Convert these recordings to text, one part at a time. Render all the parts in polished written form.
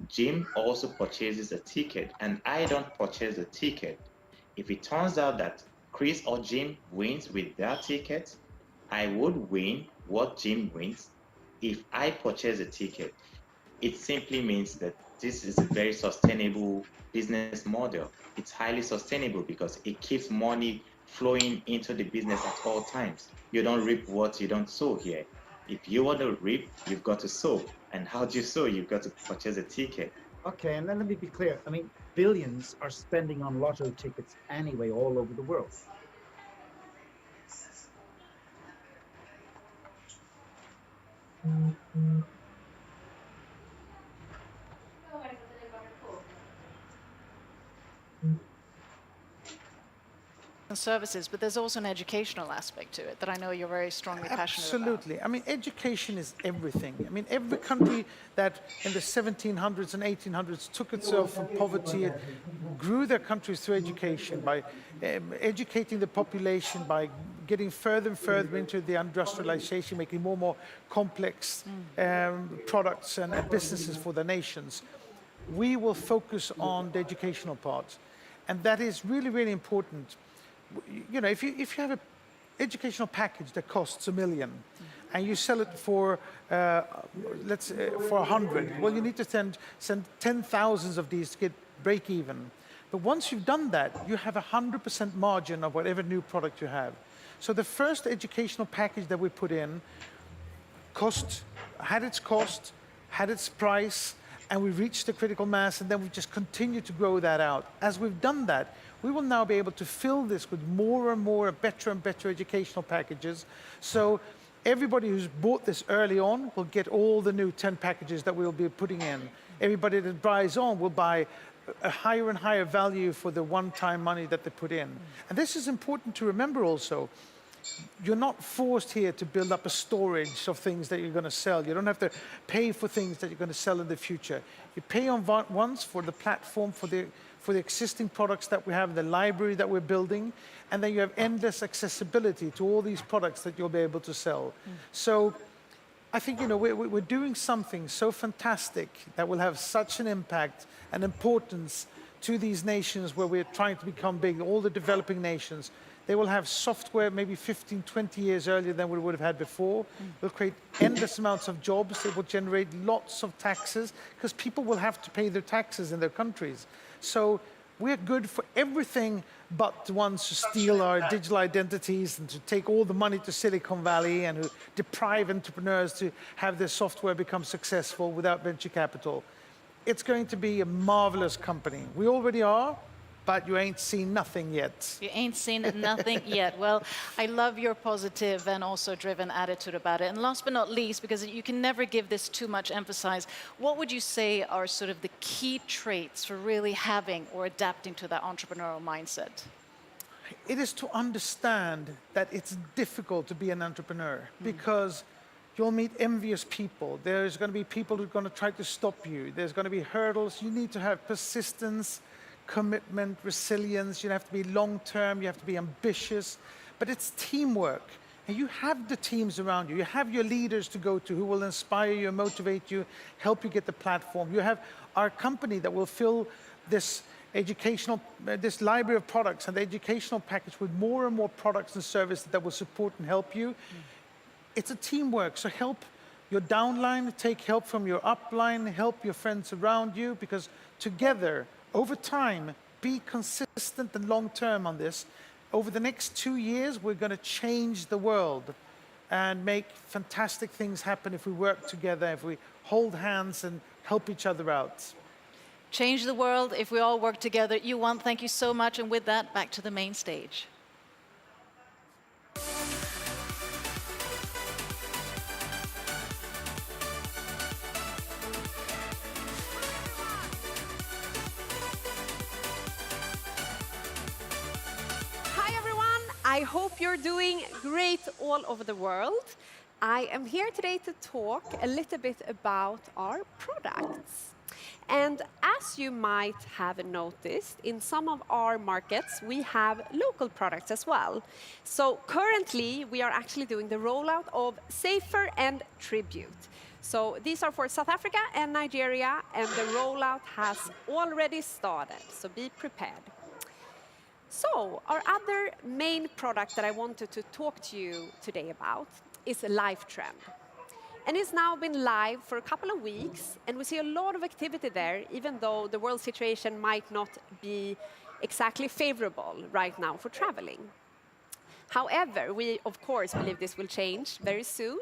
Jim also purchases a ticket and I don't purchase a ticket. If it turns out that Chris or Jim wins with their ticket, I would win what Jim wins if I purchase a ticket. It simply means that this is a very sustainable business model. It's highly sustainable because it keeps money flowing into the business at all times. You don't reap what you don't sow here. If you want to reap, you've got to sow. And how do you sow? You've got to purchase a ticket. Okay, and then let me be clear. I mean, billions are spending on lotto tickets anyway all over the world. And services, but there's also an educational aspect to it that I know you're very strongly passionate about. Absolutely. I mean, education is everything. I mean, every country that in the 1700s and 1800s took itself from poverty and grew their countries through education by educating the population, by getting further and further into the industrialization, making more and more complex products and businesses for the nations. We will focus on the educational part. And that is really, really important. You know, if you have an educational package that costs $1 million and you sell it for, let's say, for 100, well, you need to send 10,000 of these to get break even. But once you've done that, you have 100% margin of whatever new product you have. So the first educational package that we put in had its cost, had its price, and we reached the critical mass, and then we just continue to grow that out. As we've done that, we will now be able to fill this with more and more better and better educational packages. So everybody who's bought this early on will get all the new 10 packages that we'll be putting in. Everybody that buys on will buy a higher and higher value for the one-time money that they put in. And this is important to remember also. You're not forced here to build up a storage of things that you're going to sell. You don't have to pay for things that you're going to sell in the future. You pay on once for the platform, for the existing products that we have, the library that we're building, and then you have endless accessibility to all these products that you'll be able to sell. So I think, you know, we're doing something so fantastic that will have such an impact and importance to these nations where we're trying to become big, all the developing nations. They will have software maybe 15, 20 years earlier than we would have had before. We'll create endless amounts of jobs. It will generate lots of taxes because people will have to pay their taxes in their countries. So we're good for everything but the ones who steal our digital identities and to take all the money to Silicon Valley and who deprive entrepreneurs to have their software become successful without venture capital. It's going to be a marvelous company. We already are. But you ain't seen nothing yet. You ain't seen nothing yet. Well, I love your positive and also driven attitude about it. And last but not least, because you can never give this too much emphasis, what would you say are sort of the key traits for really having or adapting to that entrepreneurial mindset? It is to understand that it's difficult to be an entrepreneur because you'll meet envious people. There's going to be people who are going to try to stop you. There's going to be hurdles. You need to have persistence, commitment, resilience. You have to be long-term, you have to be ambitious, but it's teamwork. And you have the teams around you. You have your leaders to go to who will inspire you, motivate you, help you get the platform. You have our company that will fill this this library of products and the educational package with more and more products and services that will support and help you. It's a teamwork, so help your downline, take help from your upline, help your friends around you, because together, over time, be consistent and long-term on this. Over the next 2 years, we're going to change the world and make fantastic things happen if we work together, if we hold hands and help each other out. Change the world if we all work together. Johan, thank you so much. And with that, back to the main stage. I hope you're doing great all over the world. I am here today to talk a little bit about our products. And as you might have noticed, in some of our markets, we have local products as well. So currently, we are actually doing the rollout of Safer and Tribute. So these are for South Africa and Nigeria, and the rollout has already started, so be prepared. So our other main product that I wanted to talk to you today about is LiveTrend. And it's now been live for a couple of weeks, and we see a lot of activity there, even though the world situation might not be exactly favorable right now for traveling. However, we of course believe this will change very soon,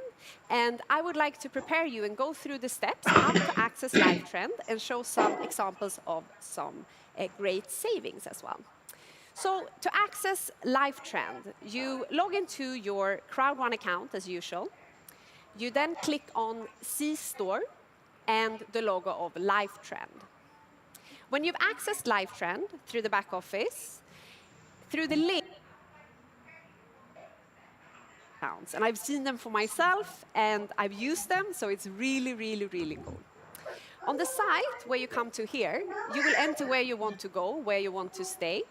and I would like to prepare you and go through the steps how to access LiveTrend and show some examples of some great savings as well. So to access LiveTrend, you log into your Crowd1 account as usual. You then click on See Store and the logo of LiveTrend. When you've accessed LiveTrend through the back office, through the link, and I've seen them for myself and I've used them, so it's really, really, really cool. On the site where you come to here, you will enter where you want to go, where you want to stay.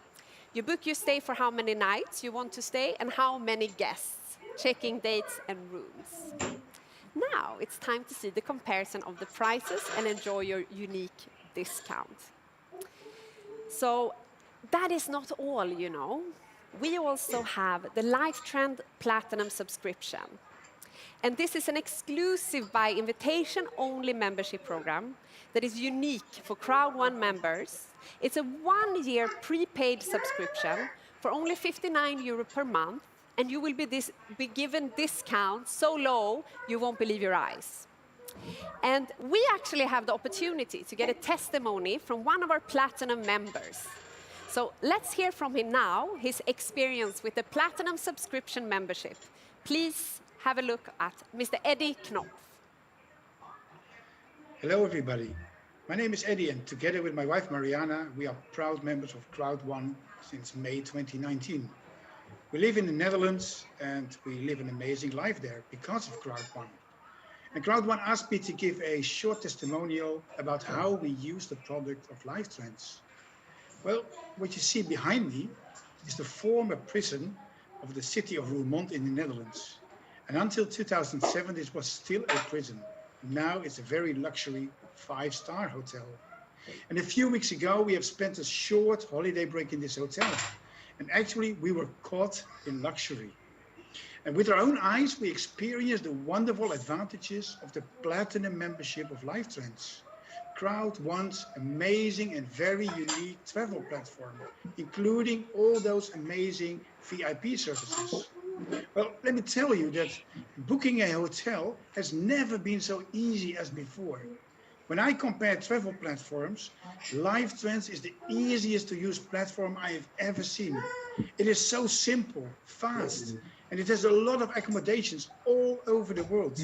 You book your stay for how many nights you want to stay and how many guests, checking dates and rooms. Now it's time to see the comparison of the prices and enjoy your unique discount. So that is not all, you know. We also have the LiveTrend Platinum subscription. And this is an exclusive by invitation only membership program that is unique for Crowd1 members. It's a 1-year prepaid subscription for only €59 per month, and you will be given discounts so low you won't believe your eyes. And we actually have the opportunity to get a testimony from one of our Platinum members. So let's hear from him now, his experience with the Platinum subscription membership. Please have a look at Mr. Eddie Knopf. Hello, everybody. My name is Eddie, and together with my wife, Mariana, we are proud members of Crowd1 since May 2019. We live in the Netherlands, and we live an amazing life there because of Crowd1. And Crowd1 asked me to give a short testimonial about how we use the product of LiveTrends. Well, what you see behind me is the former prison of the city of Roermond in the Netherlands. And until 2007, this was still a prison. Now it's a very luxury 5-star hotel. And a few weeks ago, we have spent a short holiday break in this hotel. And actually, we were caught in luxury. And with our own eyes, we experienced the wonderful advantages of the Platinum membership of LiveTrends. Crowd1's amazing and very unique travel platform, including all those amazing VIP services. Well, let me tell you that booking a hotel has never been so easy as before. When I compare travel platforms, LiveTrends is the easiest to use platform I have ever seen. It is so simple, fast, and it has a lot of accommodations all over the world.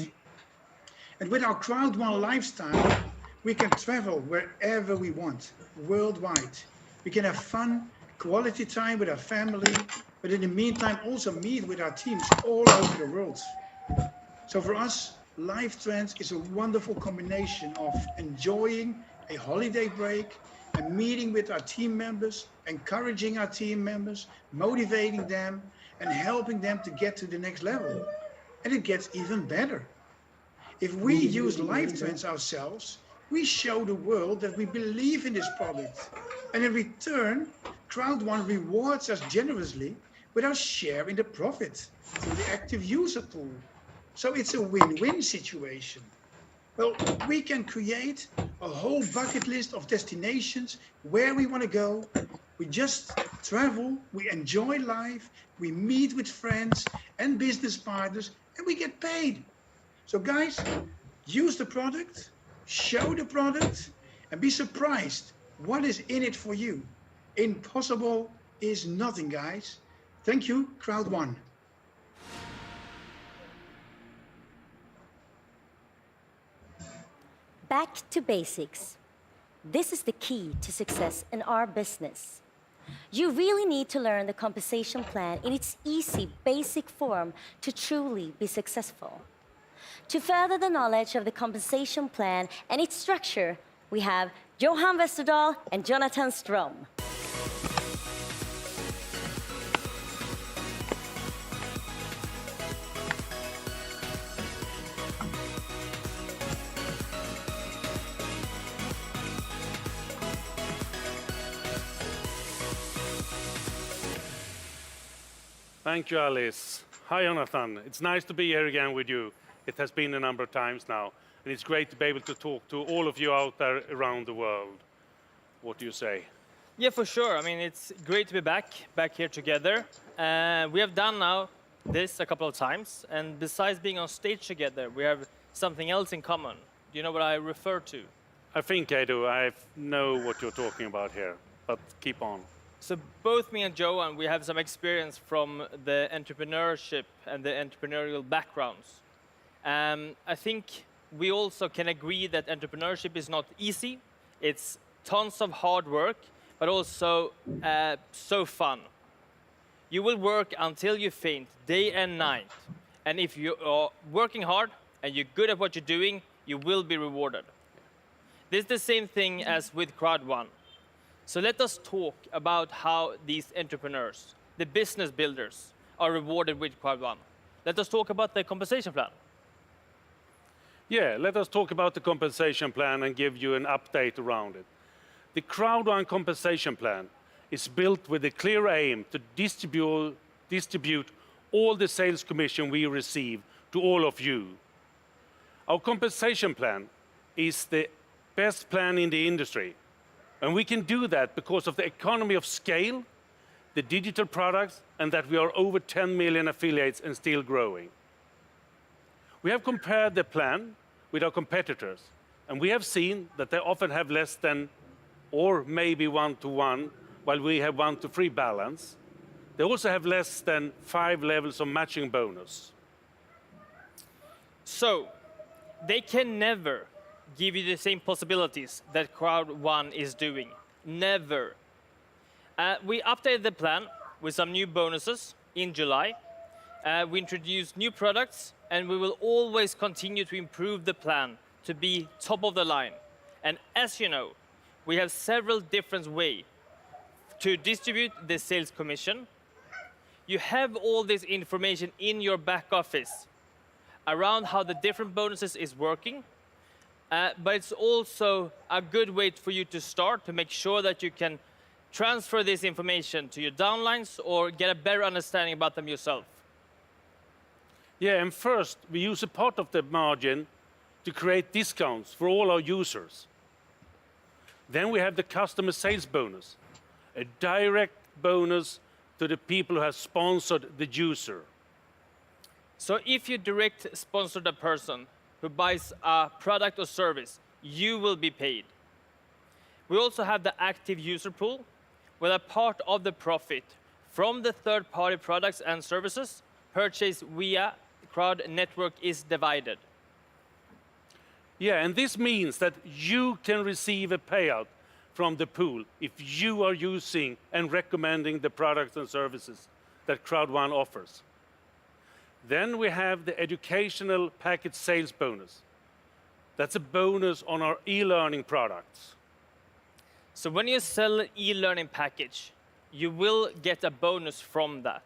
And with our Crowd1 lifestyle, we can travel wherever we want, worldwide. We can have fun, quality time with our family, but in the meantime also meet with our teams all over the world. So for us, LiveTrends is a wonderful combination of enjoying a holiday break and meeting with our team members, encouraging our team members, motivating them, and helping them to get to the next level. And it gets even better. If we use LiveTrends ourselves, we show the world that we believe in this product. And in return, Crowd1 rewards us generously with our share in the profit through the active user pool. So it's a win-win situation. Well, we can create a whole bucket list of destinations where we want to go. We just travel, we enjoy life, we meet with friends and business partners, and we get paid. So guys, use the product, show the product, and be surprised what is in it for you. Impossible is nothing, guys. Thank you, Crowd1. Back to basics. This is the key to success in our business. You really need to learn the compensation plan in its easy, basic form to truly be successful. To further the knowledge of the compensation plan and its structure, we have Johan Westerdahl and Jonathan Strom. Thank you, Alice. Hi, Jonathan. It's nice to be here again with you. It has been a number of times now, and it's great to be able to talk to all of you out there around the world. What do you say? Yeah, for sure. I mean, it's great to be back here together. We have done now this a couple of times, and besides being on stage together, we have something else in common. Do you know what I refer to? I think I do. I know what you're talking about here, but keep on. So both me and Johan, we have some experience from the entrepreneurship and the entrepreneurial backgrounds. I think we also can agree that entrepreneurship is not easy. It's tons of hard work, but also so fun. You will work until you faint, day and night. And if you are working hard and you're good at what you're doing, you will be rewarded. This is the same thing as with Crowd One. So let us talk about how these entrepreneurs, the business builders, are rewarded with Crowd One. Let us talk about the compensation plan. Yeah, let us talk about the compensation plan and give you an update around it. The Crowd One compensation plan is built with a clear aim to distribute all the sales commission we receive to all of you. Our compensation plan is the best plan in the industry. And we can do that because of the economy of scale, the digital products, and that we are over 10 million affiliates and still growing. We have compared the plan with our competitors, and we have seen that they often have less than or maybe 1-to-1, while we have 1-to-3 balance. They also have less than 5 levels of matching bonus. So they can never give you the same possibilities that Crowd One is doing. Never. We updated the plan with some new bonuses in July. We introduced new products, and we will always continue to improve the plan to be top of the line. And as you know, we have several different ways to distribute the sales commission. You have all this information in your back office around how the different bonuses is working. But it's also a good way for you to start to make sure that you can transfer this information to your downlines or get a better understanding about them yourself. Yeah, and first, we use a part of the margin to create discounts for all our users. Then we have the customer sales bonus, a direct bonus to the people who have sponsored the user. So if you direct sponsor the person who buys a product or service, you will be paid. We also have the active user pool, where a part of the profit from the third-party products and services purchased via Crowd Network is divided. Yeah, and this means that you can receive a payout from the pool if you are using and recommending the products and services that Crowd One offers. Then we have the educational package sales bonus. That's a bonus on our e-learning products. So when you sell an e-learning package, you will get a bonus from that.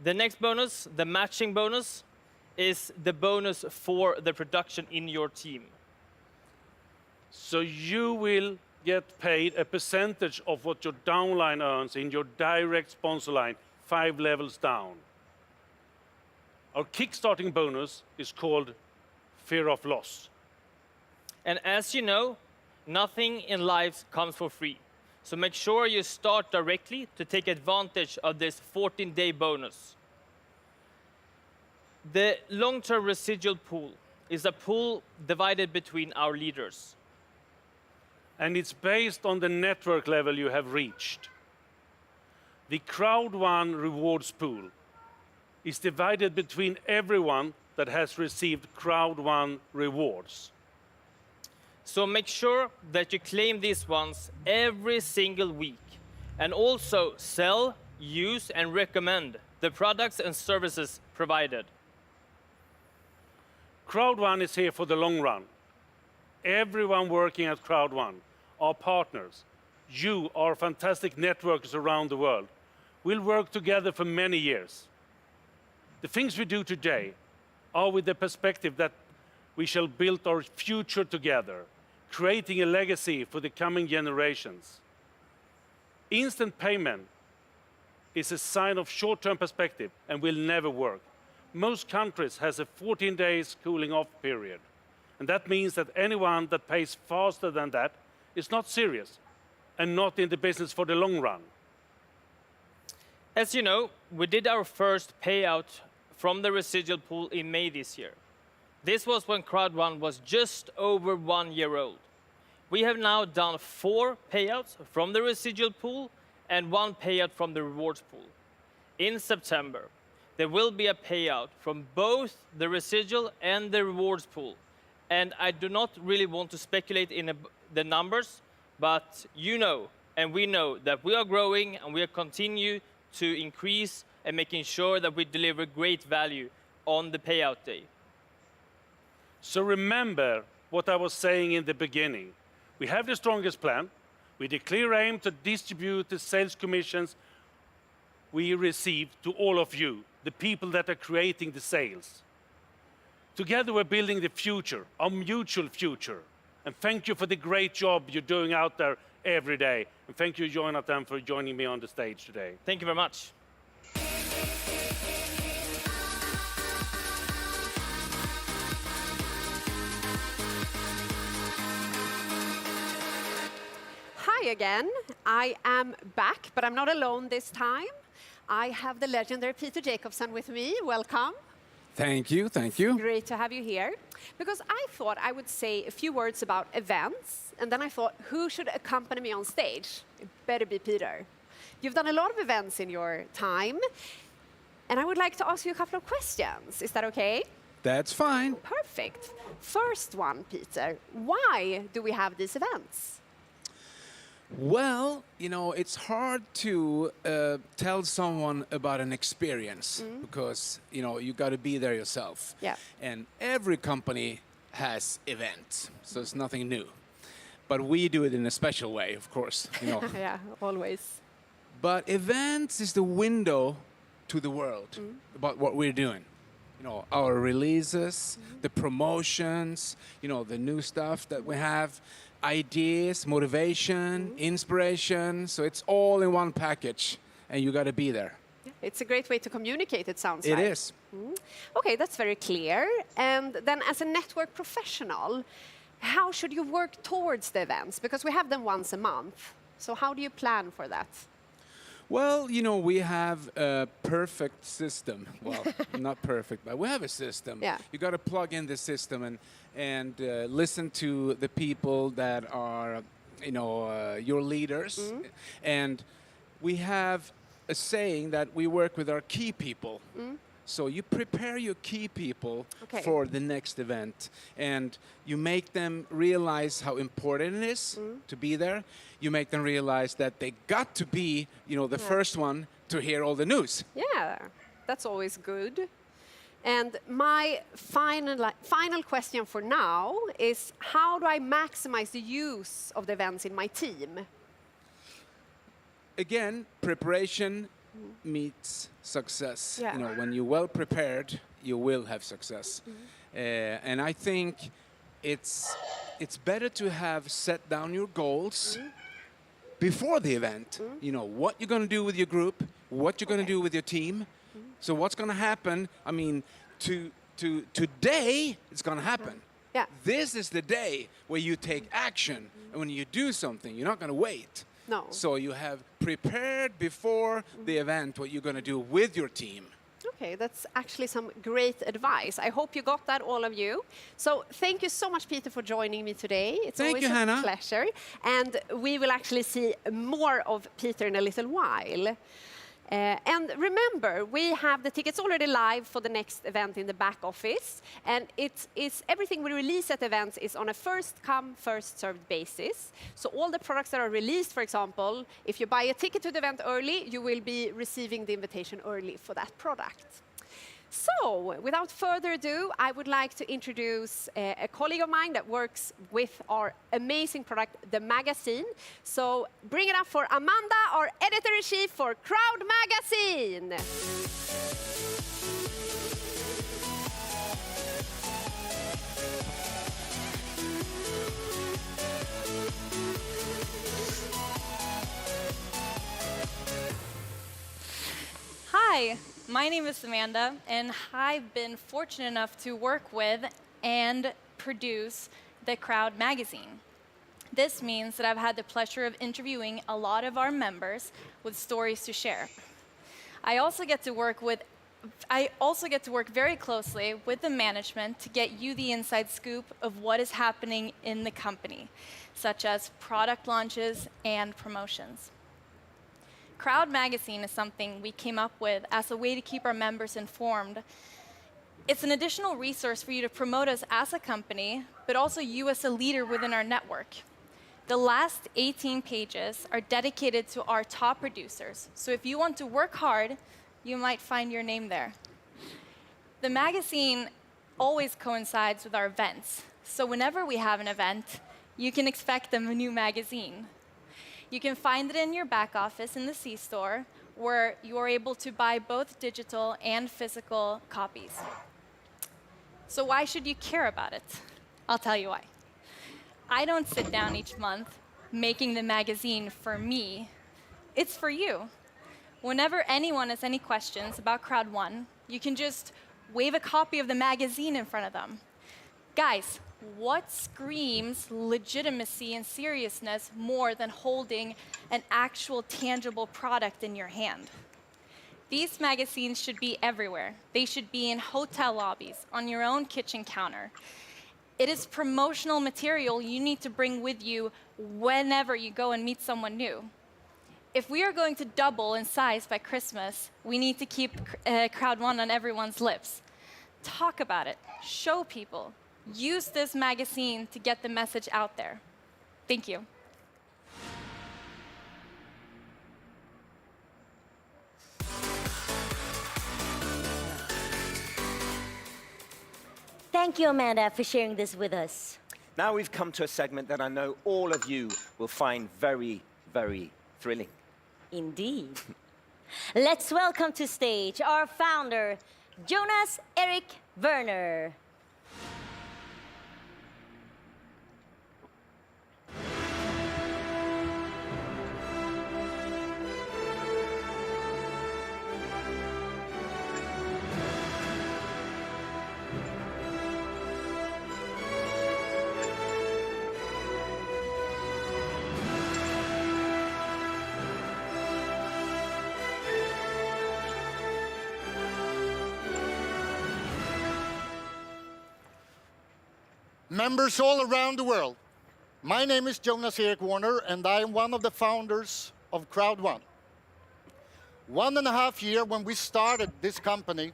The next bonus, the matching bonus, is the bonus for the production in your team. So you will get paid a percentage of what your downline earns in your direct sponsor line, 5 levels down. Our kickstarting bonus is called fear of loss. And as you know, nothing in life comes for free. So make sure you start directly to take advantage of this 14-day bonus. The long-term residual pool is a pool divided between our leaders. And it's based on the network level you have reached. The Crowd One rewards pool is divided between everyone that has received Crowd One rewards. So make sure that you claim these ones every single week, and also sell, use, and recommend the products and services provided. Crowd One is here for the long run. Everyone working at Crowd One, our partners, you, our fantastic networkers around the world, will work together for many years. The things we do today are with the perspective that we shall build our future together, creating a legacy for the coming generations. Instant payment is a sign of short-term perspective and will never work. Most countries has a 14 days cooling off period. And that means that anyone that pays faster than that is not serious and not in the business for the long run. As you know, we did our first payout from the residual pool in May this year. This was when Crowd1 was just over 1 year old. We have now done 4 payouts from the residual pool and 1 payout from the rewards pool. In September, there will be a payout from both the residual and the rewards pool. And I do not really want to speculate in the numbers, but you know, and we know that we are growing and we are continue to increase and making sure that we deliver great value on the payout day. So remember what I was saying in the beginning. We have the strongest plan. We have a clear aim to distribute the sales commissions we receive to all of you, the people that are creating the sales. Together we're building the future, our mutual future. And thank you for the great job you're doing out there every day. And thank you, Jonathan, for joining me on the stage today. Thank you very much. Hi again. I am back, but I'm not alone this time. I have the legendary Peter Jacobson with me. Welcome. Thank you, thank you. Great to have you here. Because I thought I would say a few words about events, and then I thought, who should accompany me on stage? It better be Peter. You've done a lot of events in your time, and I would like to ask you a couple of questions. Is that okay? That's fine. Perfect. First one, Peter. Why do we have these events? Well, you know, it's hard to tell someone about an experience because, you know, you got to be there yourself. Yeah. And every company has events, so it's nothing new. But we do it in a special way, of course, you know. Yeah, always. But events is the window to the world about what we're doing. You know, our releases, the promotions, you know, the new stuff that we have, ideas, motivation, inspiration. So it's all in one package, and you got to be there. It's a great way to communicate, it sounds It like. is. Okay, that's very clear. And then as a network professional, how should you work towards the events? Because we have them once a month. So how do you plan for that? Well, you know, we have a perfect system. Well, not perfect, but we have a system. Yeah. You got to plug in the system and listen to the people that are, you know, your leaders. And we have a saying that we work with our key people. So you prepare your key people for the next event, and you make them realize how important it is to be there. You make them realize that they got to be, you know, the first one to hear all the news. Yeah, that's always good. And my final question for now is, how do I maximize the use of the events in my team? Again, preparation meets success. Yeah. You know, when you're well prepared, you will have success. And I think it's better to have set down your goals before the event. You know, what you're going to do with your group, what you're going to do with your team. So what's going to happen? I mean, today it's going to happen. Yeah. This is the day where you take action. And when you do something, you're not going to wait. No. So you have prepared before the event what you're going to do with your team. Okay, that's actually some great advice. I hope you got that, all of you. So thank you so much, Peter, for joining me today. It's Thank always you, a Hannah. pleasure. And we will actually see more of Peter in a little while. And remember, we have the tickets already live for the next event in the back office. And everything we release at events is on a first-come, first-served basis. So all the products that are released, for example, if you buy a ticket to the event early, you will be receiving the invitation early for that product. So, without further ado, I would like to introduce a colleague of mine that works with our amazing product, the magazine. So, bring it up for Amanda, our editor-in-chief for Crowd Magazine. Hi, my name is Amanda, and I've been fortunate enough to work with and produce the Crowd magazine. This means that I've had the pleasure of interviewing a lot of our members with stories to share. I also get to work very closely with the management to get you the inside scoop of what is happening in the company, such as product launches and promotions. Crowd Magazine is something we came up with as a way to keep our members informed. It's an additional resource for you to promote us as a company, but also you as a leader within our network. The last 18 pages are dedicated to our top producers, so if you want to work hard, you might find your name there. The magazine always coincides with our events, so whenever we have an event, you can expect a new magazine. You can find it in your back office in the C-store, where you are able to buy both digital and physical copies. So why should you care about it? I'll tell you why. I don't sit down each month making the magazine for me. It's for you. Whenever anyone has any questions about Crowd One, you can just wave a copy of the magazine in front of them. Guys, what screams legitimacy and seriousness more than holding an actual tangible product in your hand? These magazines should be everywhere. They should be in hotel lobbies, on your own kitchen counter. It is promotional material you need to bring with you whenever you go and meet someone new. If we are going to double in size by Christmas, we need to keep Crowd One on everyone's lips. Talk about it, show people. Use this magazine to get the message out there. Thank you. Thank you, Amanda, for sharing this with us. Now we've come to a segment that I know all of you will find very, very thrilling. Indeed. Let's welcome to stage our founder, Jonas Erik Werner. Members all around the world, my name is Jonas Erik Werner, and I am one of the founders of Crowd One. 1.5 years when we started this company,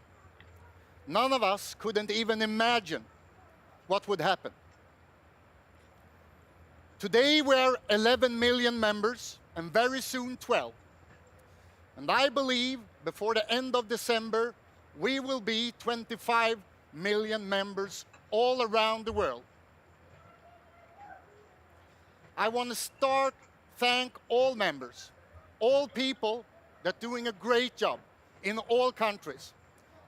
none of us couldn't even imagine what would happen. Today we are 11 million members, and very soon 12. And I believe before the end of December, we will be 25 million members all around the world. I want to thank all members, all people that are doing a great job in all countries.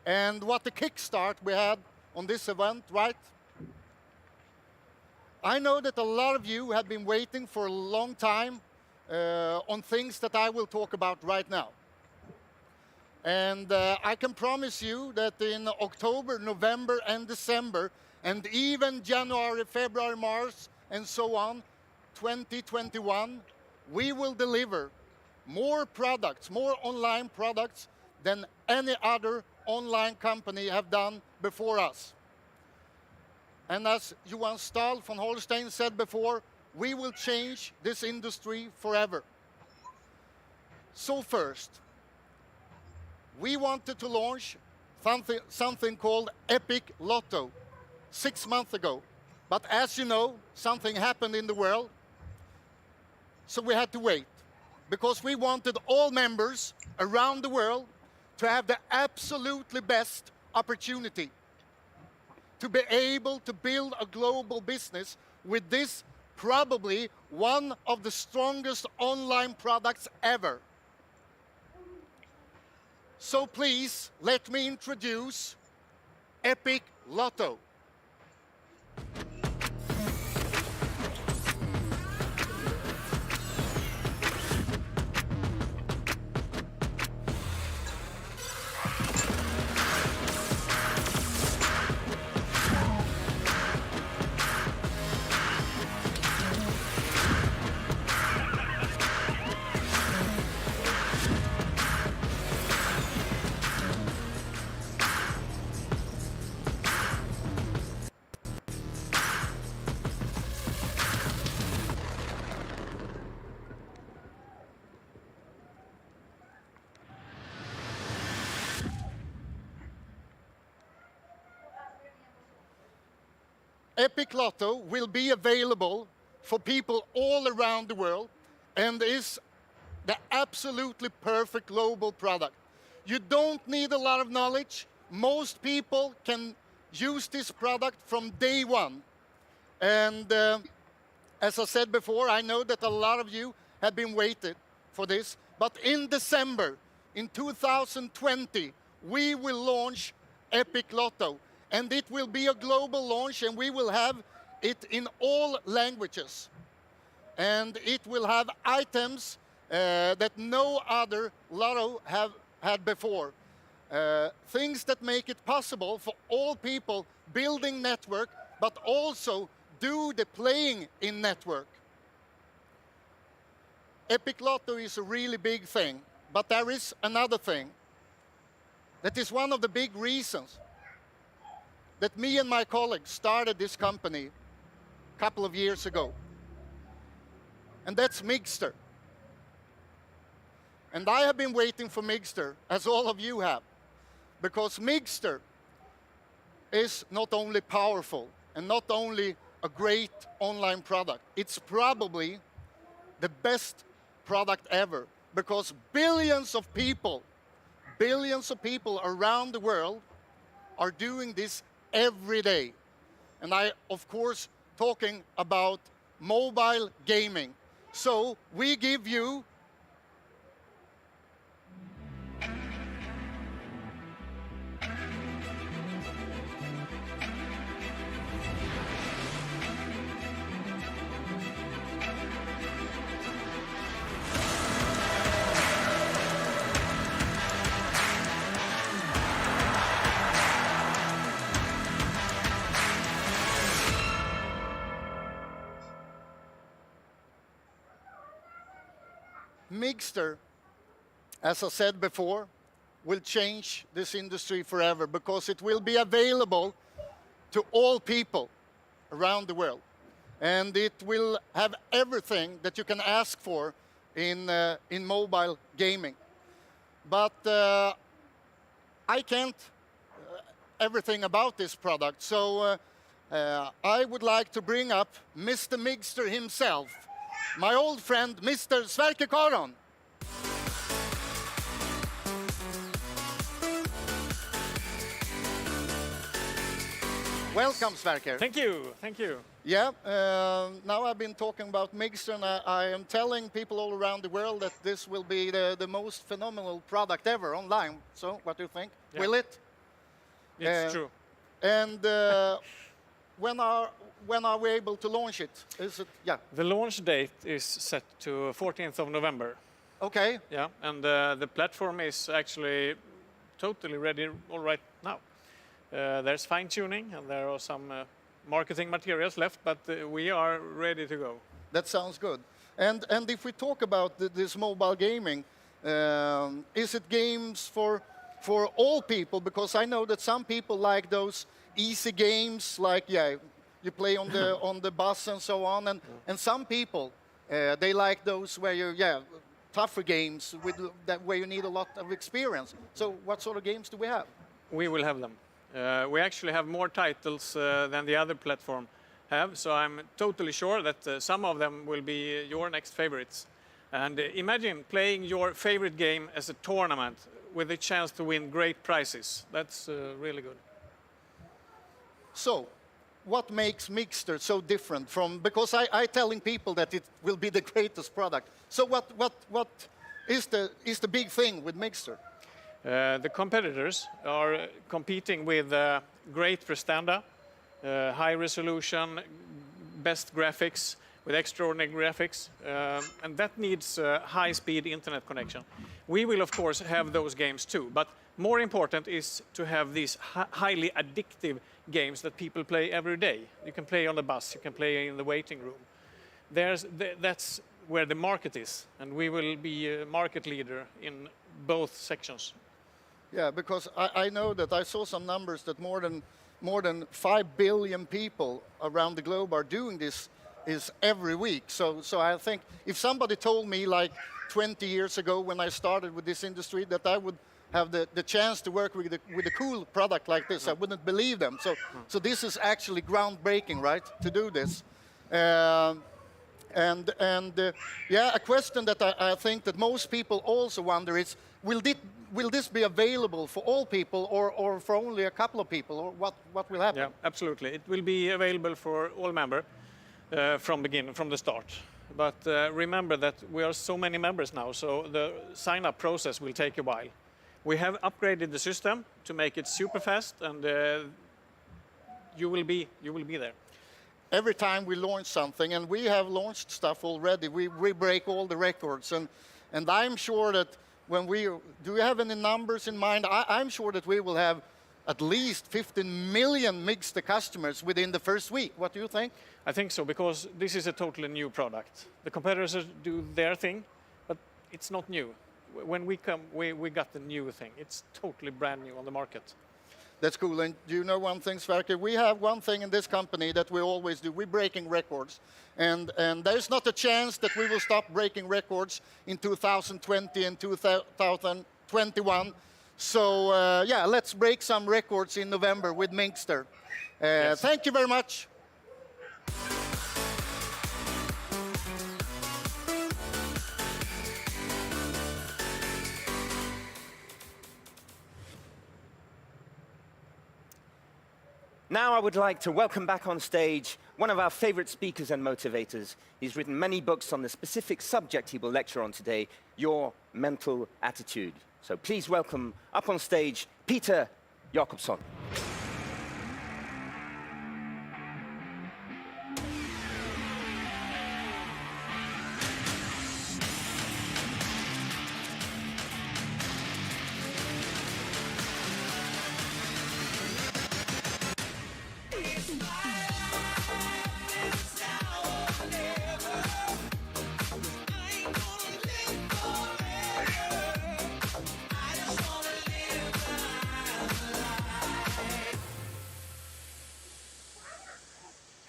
And what the kickstart we had on this event, right? I know that a lot of you have been waiting for a long time on things that I will talk about right now. And I can promise you that in October, November, and December, and even January, February, March, and so on, 2021, we will deliver more products, more online products than any other online company have done before us. And as Johan Stahl von Holstein said before, we will change this industry forever. So first, we wanted to launch something called Epic Lotto 6 months ago. But as you know, something happened in the world, so we had to wait. Because we wanted all members around the world to have the absolutely best opportunity to be able to build a global business with this, probably one of the strongest online products ever. So please, let me introduce Epic Lotto. Epic Lotto will be available for people all around the world and is the absolutely perfect global product. You don't need a lot of knowledge. Most people can use this product from day one. And as I said before, I know that a lot of you have been waiting for this. But in December, in 2020, we will launch Epic Lotto. And it will be a global launch, and we will have it in all languages. And it will have items that no other lotto have had before. Things that make it possible for all people building network, but also do the playing in network. Epic Lotto is a really big thing, but there is another thing that is one of the big reasons that me and my colleagues started this company a couple of years ago. And that's Migster. And I have been waiting for Migster, as all of you have, because Migster is not only powerful and not only a great online product, it's probably the best product ever, because billions of people around the world are doing this every day. And I, of course, talking about mobile gaming. So we give you Migster, as I said before, will change this industry forever because it will be available to all people around the world. And it will have everything that you can ask for in mobile gaming. But I can't everything about this product, so I would like to bring up Mr. Migster himself, my old friend, Mr. Sverker Karon. Welcome, Sverker. Thank you, thank you. Yeah, now I've been talking about Migster, and I am telling people all around the world that this will be the most phenomenal product ever online. So, what do you think? Yeah. Will it? It's true. And when are we able to launch it? Is it? Yeah. The launch date is set to 14th of November. Okay. Yeah, and the platform is actually totally ready all right now. There's fine-tuning, and there are some marketing materials left, but we are ready to go. That sounds good. And if we talk about this mobile gaming, is it games for all people? Because I know that some people like those easy games, like you play on the on the bus and so on, and some people they like those where you tougher games with that where you need a lot of experience. So what sort of games do we have? We will have them. We actually have more titles than the other platform have, so I'm totally sure that some of them will be your next favorites. And imagine playing your favorite game as a tournament with a chance to win great prizes. That's really good. So, what makes Migster so different from, because I telling people that it will be the greatest product. So what is the big thing with Migster? The competitors are competing with great prestanda, high resolution, best graphics, with extraordinary graphics, and that needs high-speed internet connection. We will, of course, have those games too, but more important is to have these highly addictive games that people play every day. You can play on the bus, you can play in the waiting room. That's where the market is, and we will be a market leader in both sections. Yeah, because I know that I saw some numbers that more than 5 billion people around the globe are doing this every week. So I think if somebody told me like 20 years ago when I started with this industry that I would have the chance to work with a cool product like this. I wouldn't believe them. So this is actually groundbreaking, right? To do this. Yeah, a question that I think that most people also wonder is, will this be available for all people or for only a couple of people, or what will happen? Yeah, absolutely. It will be available for all members from the start. But remember that we are so many members now, so the sign-up process will take a while. We have upgraded the system to make it super fast, and you will be there. Every time we launch something, and we have launched stuff already, we break all the records. And I'm sure that when do you have any numbers in mind? I'm sure that we will have at least 15 million mixed customers within the first week. What do you think? I think so, because this is a totally new product. The competitors do their thing, but it's not new. When we come, we got the new thing. It's totally brand new on the market. That's cool. And do you know one thing, Sverker? We have one thing in this company that we always do. We're breaking records. And there's not a chance that we will stop breaking records in 2020 and 2021. So, yeah, let's break some records in November with Minkster. Yes. Thank you very much. Now I would like to welcome back on stage one of our favorite speakers and motivators. He's written many books on the specific subject he will lecture on today, your mental attitude. So please welcome up on stage, Peter Jakobsson.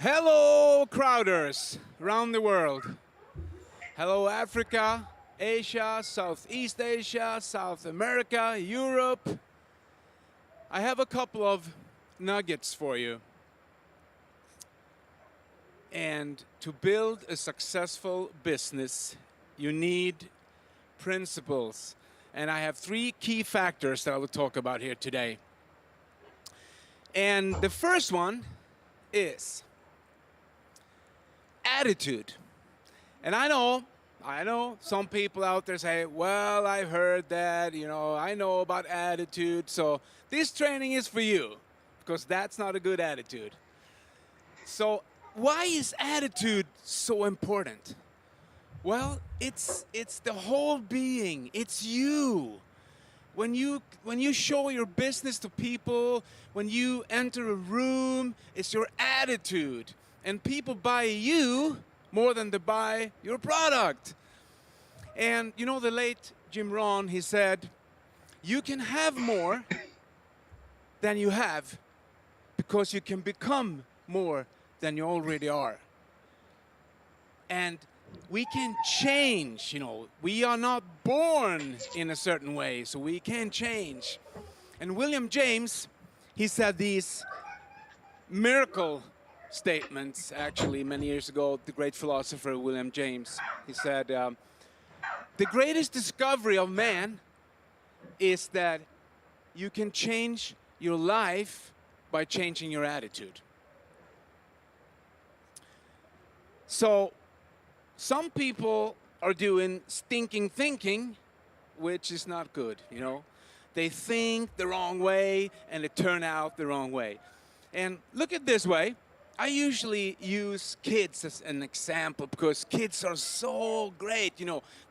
Hello, crowders around the world. Hello, Africa, Asia, Southeast Asia, South America, Europe. I have a couple of nuggets for you. And to build a successful business, you need principles. And I have 3 key factors that I will talk about here today. And the first one is attitude. And I know some people out there say, well, I've heard that, I know about attitude, so this training is for you, because that's not a good attitude. So why is attitude so important? Well, it's the whole being. It's you. When you show your business to people, when you enter a room, it's your attitude. And people buy you more than they buy your product. And you know, the late Jim Rohn, he said, you can have more than you have because you can become more than you already are. And we can change, we are not born in a certain way, so we can change. And William James, he said these miracle statements, actually, many years ago, the great philosopher William James. He said, the greatest discovery of man is that you can change your life by changing your attitude. So, some people are doing stinking thinking, which is not good, They think the wrong way, and it turn out the wrong way. And look at this way. I usually use kids as an example because kids are so great,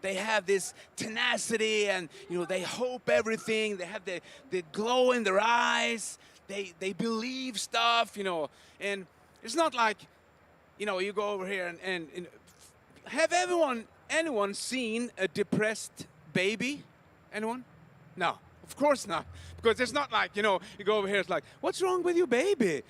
They have this tenacity and, they hope everything. They have the glow in their eyes. They believe stuff, And it's not like, you go over here and have anyone seen a depressed baby? Anyone? No, of course not. Because it's not like, you go over here, it's like, what's wrong with your baby?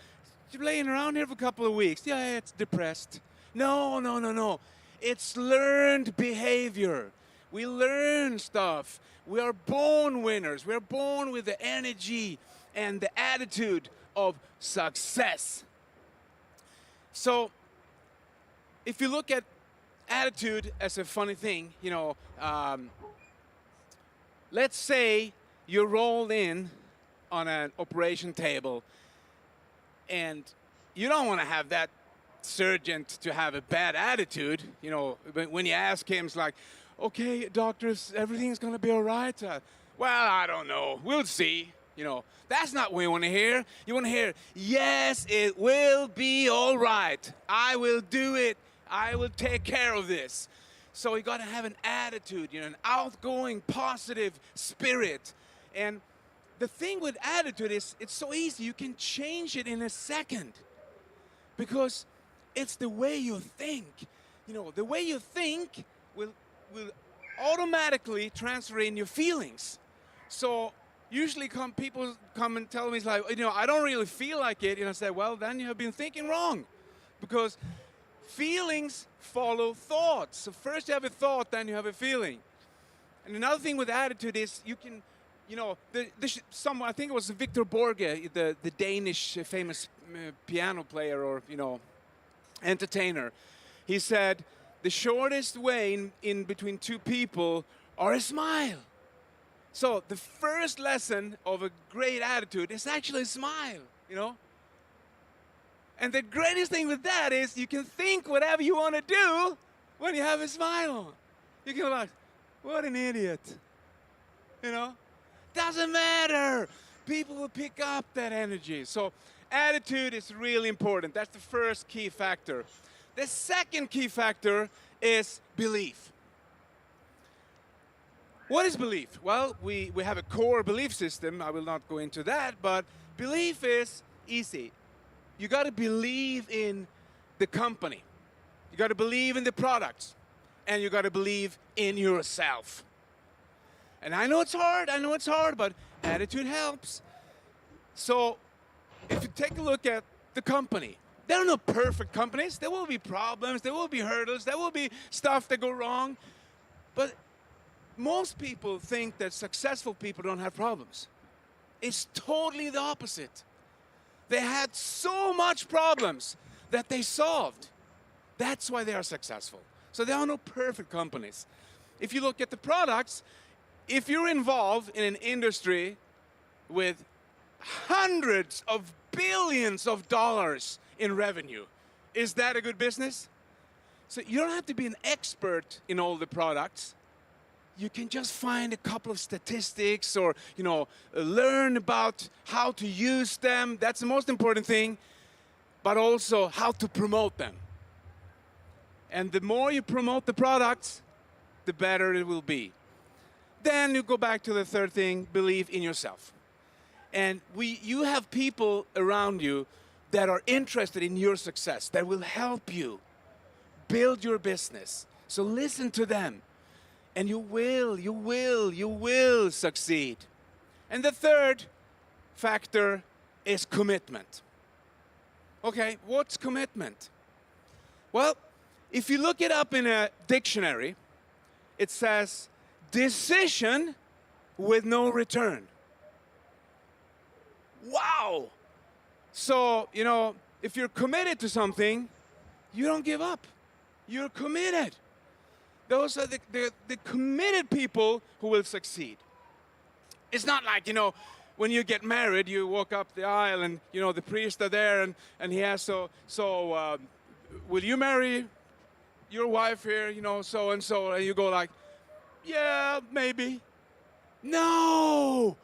You're laying around here for a couple of weeks. Yeah, it's depressed. No. It's learned behavior. We learn stuff. We are born winners. We are born with the energy and the attitude of success. So if you look at attitude as a funny thing, let's say you're rolled in on an operation table and you don't want to have that surgeon to have a bad attitude. When you ask him, it's like, okay, doctors, everything's going to be all right. Well, I don't know. We'll see. That's not what you want to hear. You want to hear, yes, it will be all right. I will do it. I will take care of this. So you got to have an attitude, an outgoing, positive spirit. And the thing with attitude is it's so easy. You can change it in a second because it's the way you think. The way you think will automatically transfer in your feelings. So usually people come and tell me, it's like, I don't really feel like it. And I say, well, then you have been thinking wrong. Because feelings follow thoughts. So first you have a thought, then you have a feeling. And another thing with attitude is you can, I think it was Victor Borge, the Danish famous piano player or, entertainer. He said, the shortest way in between two people are a smile. So the first lesson of a great attitude is actually a smile, And the greatest thing with that is you can think whatever you want to do when you have a smile on. You can be like, what an idiot. Doesn't matter. People will pick up that energy. So attitude is really important. That's the first key factor. The second key factor is belief. What is belief? Well, we have a core belief system. I will not go into that, but belief is easy. You got to believe in the company. You got to believe in the products. And you got to believe in yourself. And I know it's hard, but attitude helps. So if you take a look at the company, there are no perfect companies. There will be problems, there will be hurdles, there will be stuff that go wrong. But most people think that successful people don't have problems. It's totally the opposite. They had so much problems that they solved. That's why they are successful. So there are no perfect companies. If you look at the products, if you're involved in an industry with hundreds of billions of dollars in revenue, is that a good business? So you don't have to be an expert in all the products. You can just find a couple of statistics or, learn about how to use them. That's the most important thing, but also how to promote them. And the more you promote the products, the better it will be. Then you go back to the third thing, believe in yourself. And you have people around you that are interested in your success, that will help you build your business. So listen to them. And you will succeed. And the third factor is commitment. Okay, what's commitment? Well, if you look it up in a dictionary, it says decision with no return. Wow! So, if you're committed to something, you don't give up. You're committed. Those are the committed people who will succeed. It's not like, when you get married, you walk up the aisle and, the priest are there and he asks, will you marry your wife here, so and so? And you go like, yeah, maybe. No!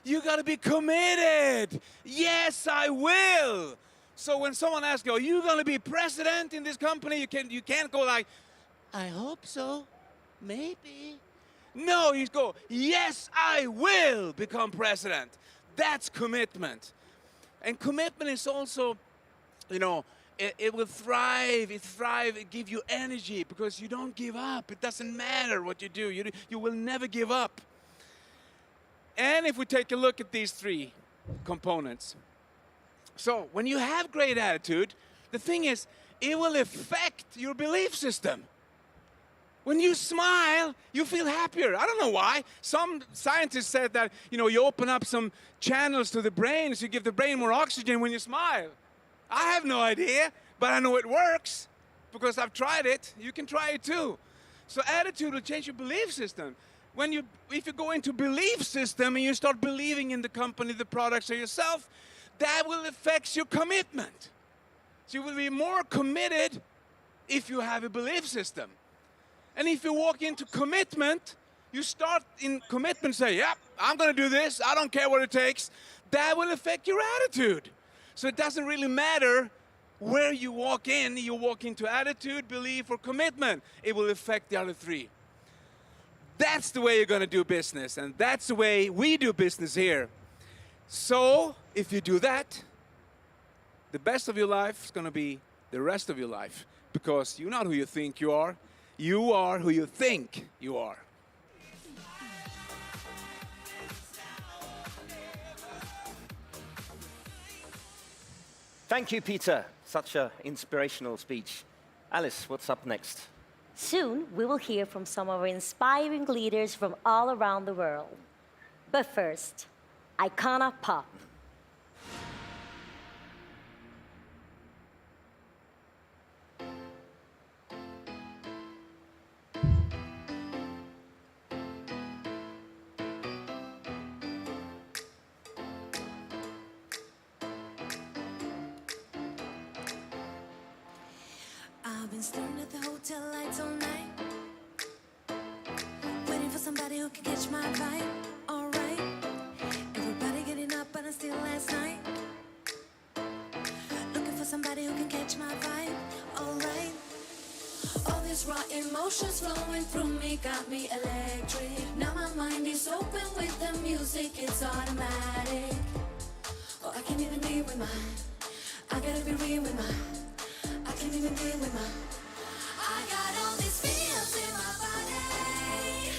You got to be committed. Yes, I will. So when someone asks you, are you going to be president in this company? You can't go like, I hope so. Maybe. No, you go, yes, I will become president. That's commitment. And commitment is also, it will thrive. It give you energy because you don't give up. It doesn't matter what you do. You will never give up. And if we take a look at these three components. So when you have great attitude, the thing is, it will affect your belief system. When you smile, you feel happier. I don't know why. Some scientists said that, you open up some channels to the brain, so you give the brain more oxygen when you smile. I have no idea, but I know it works because I've tried it. You can try it too. So attitude will change your belief system. If you go into belief system and you start believing in the company, the products, or yourself, that will affect your commitment. So you will be more committed if you have a belief system. And if you walk into commitment, you start in commitment, say, yeah, I'm going to do this. I don't care what it takes. That will affect your attitude. So it doesn't really matter where you walk in. You walk into attitude, belief, or commitment. It will affect the other three. That's the way you're going to do business. And that's the way we do business here. So if you do that, the best of your life is going to be the rest of your life. Because you're not who you think you are. You are who you think you are. Thank you, Peter. Such an inspirational speech. Alice, what's up next? Soon, we will hear from some of our inspiring leaders from all around the world. But first, Icona Pop. I've been staring at the hotel lights all night, waiting for somebody who can catch my vibe. Alright, everybody getting up, but I'm still last night, looking for somebody who can catch my vibe. Alright, all these raw emotions flowing through me got me electric. Now my mind is open with the music, it's automatic. Oh, I can't even deal with mine. I gotta be real with mine. I can't even deal with my. I got all these feels in my body.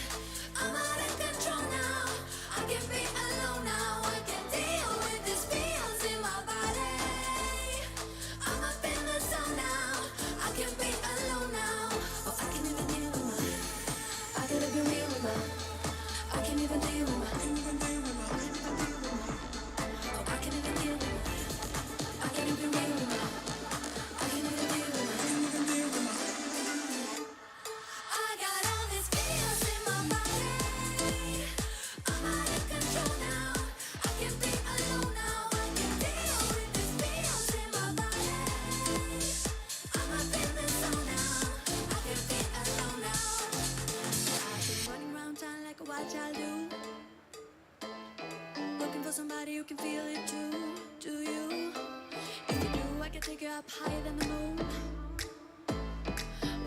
I'm out of control now. I can be alone now. I can deal with these feels in my body. I'm up in the zone now. I can be alone now. Oh, I can't even deal with my. I gotta be real with my. I can't even deal with my. Oh, I can't even deal with my. I can't even deal with my. Somebody who can feel it too, do you? If you do, I can take you up higher than the moon.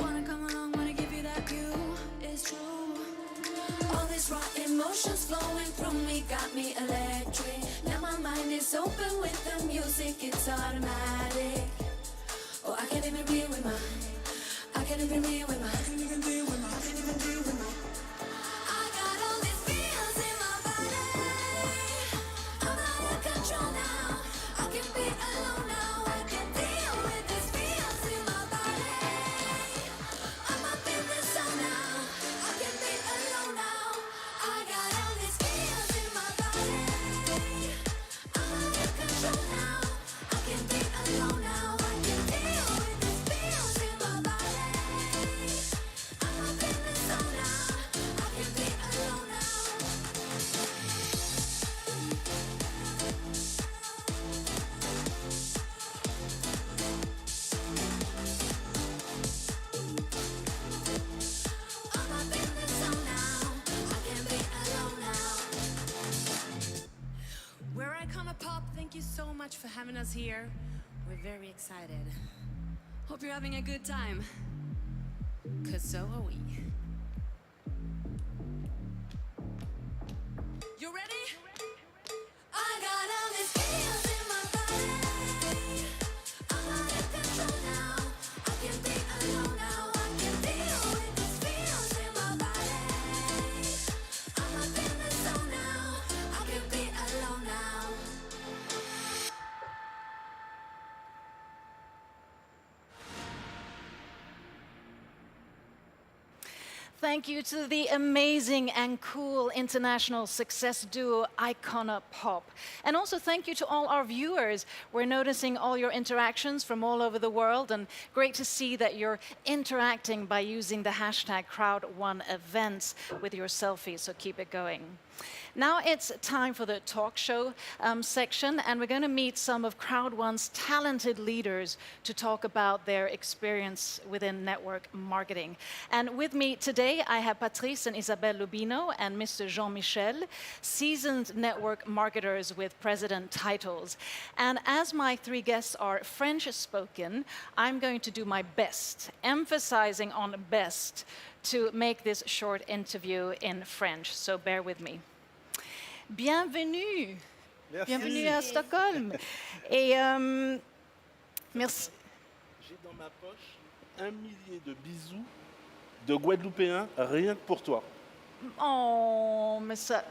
Wanna come along, wanna give you that view, it's true. All these raw emotions flowing through me got me electric. Now my mind is open with the music, it's automatic. Oh, I can't even deal with mine. I can't even deal with mine. I can't even deal with mine. I can't even deal with mine. I got all these feels in my body. I'm out of control now. I can be alone now. I can deal with these feels in my body. I'm up in the zone now. I can be alone now. I got all these feels in my body. I'm out of control now. I can be alone now. I can deal with these feels in my body. I'm up in the zone now. I can be alone now. I'm up in the zone now. I can be alone now. We're Icona Pop. Thank you so much for having us here. We're very excited. Hope you're having a good time. 'Cause so are we. You ready? I got all these feels in my body. I'm out of control now. I can be alone now. I can deal with these feels in my body. I'm up in the zone now. I can be alone now. Thank you to the amazing and cool international success duo Icona Pop. And also thank you to all our viewers. We're noticing all your interactions from all over the world, and great to see that you're interacting by using the hashtag Crowd1Events with your selfies, so keep it going. Now it's time for the talk show section, and we're going to meet some of Crowd1's talented leaders to talk about their experience within network marketing. And with me today, I have Patrice and Isabelle Lubino and Mr. Jean-Michel, seasoned network marketers with president titles. And as my three guests are French-spoken, I'm going to do my best, emphasizing on best, to make this short interview in French, so bear with me. Bienvenue. Merci. Bienvenue à Stockholm. Et merci. J'ai dans ma poche 1 millier de bisous de Guadeloupéens rien que pour toi. Oh, mais ça...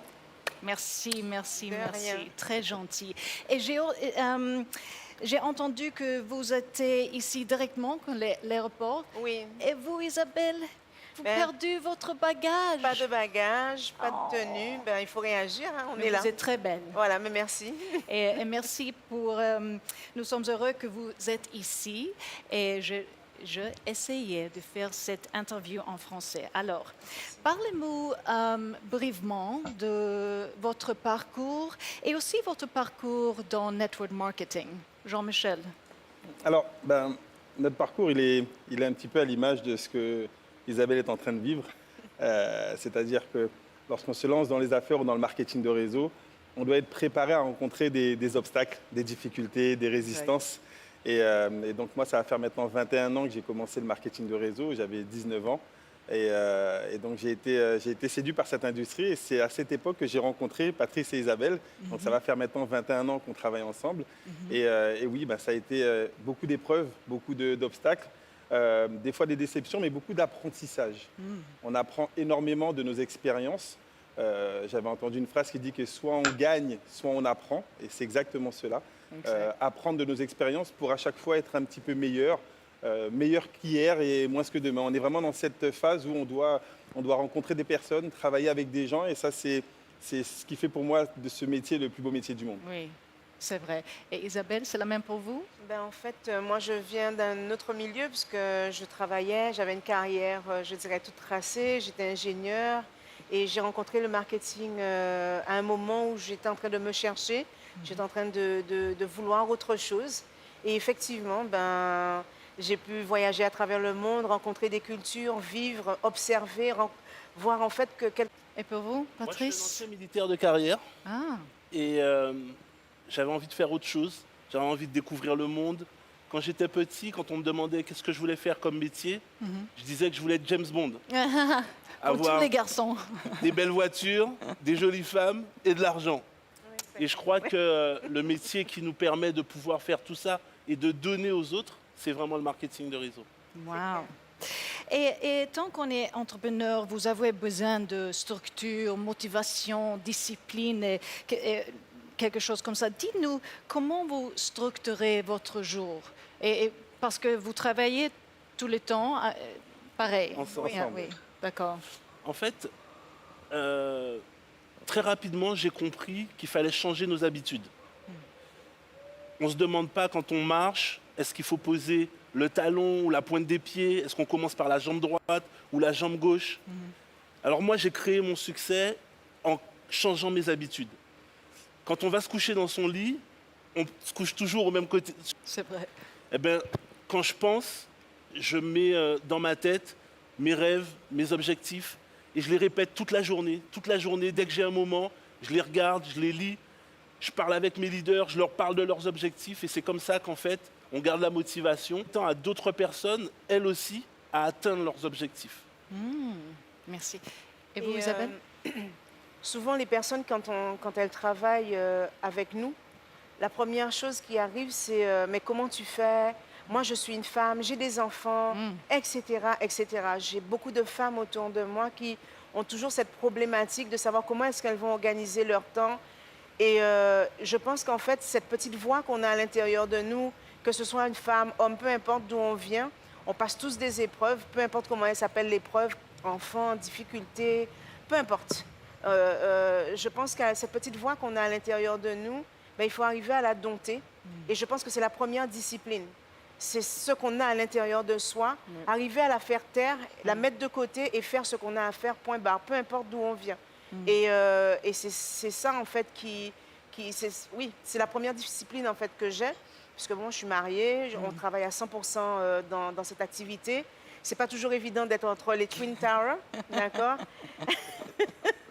Merci, merci, De merci. rien. Très gentil. Et j'ai entendu que vous étiez ici directement, l'aéroport. Oui. Et vous, Isabelle, vous Ben, perdu votre bagage. Pas de bagage, pas de tenue. Ben, il faut réagir, hein, on Mais est là. vous êtes très belle. Voilà, mais merci. Et merci pour... nous sommes heureux que vous êtes ici. Et je essayais de faire cette interview en français. Alors, parlez-nous brièvement de votre parcours et aussi votre parcours dans network marketing. Jean-Michel. Alors, notre parcours, il est un petit peu à l'image de ce que Isabelle est en train de vivre. C'est-à-dire que lorsqu'on se lance dans les affaires ou dans le marketing de réseau, on doit être préparé à rencontrer des obstacles, des difficultés, des résistances. Et donc moi, ça va faire maintenant 21 ans que j'ai commencé le marketing de réseau. J'avais 19 ans. Et donc j'ai été séduit par cette industrie. Et c'est à cette époque que j'ai rencontré Patrice et Isabelle. Donc ça va faire maintenant 21 ans qu'on travaille ensemble. Et oui, ça a été beaucoup d'épreuves, beaucoup d'obstacles. Des fois des déceptions, mais beaucoup d'apprentissage. On apprend énormément de nos expériences. J'avais entendu une phrase qui dit que soit on gagne, soit on apprend. Et c'est exactement cela. Apprendre de nos expériences pour à chaque fois être un petit peu meilleur qu'hier et moins que demain. On est vraiment dans cette phase où on doit rencontrer des personnes, travailler avec des gens. Et ça, c'est ce qui fait pour moi de ce métier le plus beau métier du monde. Oui, c'est vrai. Et Isabelle, c'est la même pour vous? Ben, en fait, moi, je viens d'un autre milieu puisque je travaillais, j'avais une carrière, je dirais, toute tracée. J'étais ingénieur et j'ai rencontré le marketing à un moment où j'étais en train de me chercher. J'étais en train de vouloir autre chose. Et effectivement, j'ai pu voyager à travers le monde, rencontrer des cultures, vivre, observer, voir en fait que... Et pour vous, Patrice? Moi, je suis un ancien militaire de carrière. Ah. Et j'avais envie de faire autre chose. J'avais envie de découvrir le monde. Quand j'étais petit, quand on me demandait qu'est-ce que je voulais faire comme métier, je disais que je voulais être James Bond. Pour tous les garçons. Des belles voitures, des jolies femmes et de l'argent. Et je crois que le métier qui nous permet de pouvoir faire tout ça et de donner aux autres, c'est vraiment le marketing de réseau. Wow. Et tant qu'on est entrepreneur, vous avez besoin de structure, motivation, discipline et quelque chose comme ça. Dites-nous comment vous structurez votre jour. Et parce que vous travaillez tout le temps, pareil. Ensemble. Oui, d'accord. En fait, très rapidement, j'ai compris qu'il fallait changer nos habitudes. On ne se demande pas quand on marche, est-ce qu'il faut poser le talon ou la pointe des pieds? Est-ce qu'on commence par la jambe droite ou la jambe gauche? Alors moi, j'ai créé mon succès en changeant mes habitudes. Quand on va se coucher dans son lit, on se couche toujours au même côté. C'est vrai. Eh bien, quand je pense, je mets dans ma tête mes rêves, mes objectifs, et je les répète toute la journée. Toute la journée, dès que j'ai un moment, je les regarde, je les lis, je parle avec mes leaders, je leur parle de leurs objectifs, et c'est comme ça qu'en fait, on garde la motivation, tant à d'autres personnes, elles aussi, à atteindre leurs objectifs. Merci. Et vous, Isabelle? Souvent, les personnes, quand elles travaillent avec nous, la première chose qui arrive, c'est mais comment tu fais? Moi, je suis une femme, j'ai des enfants, etc., etc. J'ai beaucoup de femmes autour de moi qui ont toujours cette problématique de savoir comment est-ce qu'elles vont organiser leur temps. Et je pense qu'en fait, cette petite voix qu'on a à l'intérieur de nous, que ce soit une femme, homme, peu importe d'où on vient, on passe tous des épreuves, peu importe comment elle s'appelle l'épreuve, enfant, difficulté, peu importe. Je pense qu'à cette petite voix qu'on a à l'intérieur de nous, ben, il faut arriver à la dompter. Et je pense que c'est la première discipline. C'est ce qu'on a à l'intérieur de soi, arriver à la faire taire, la mettre de côté et faire ce qu'on a à faire, point barre, peu importe d'où on vient. Et c'est ça, en fait, oui, c'est la première discipline, en fait, que j'ai, puisque bon, je suis mariée, on travaille à 100% dans cette activité. C'est pas toujours évident d'être entre les Twin Towers, d'accord?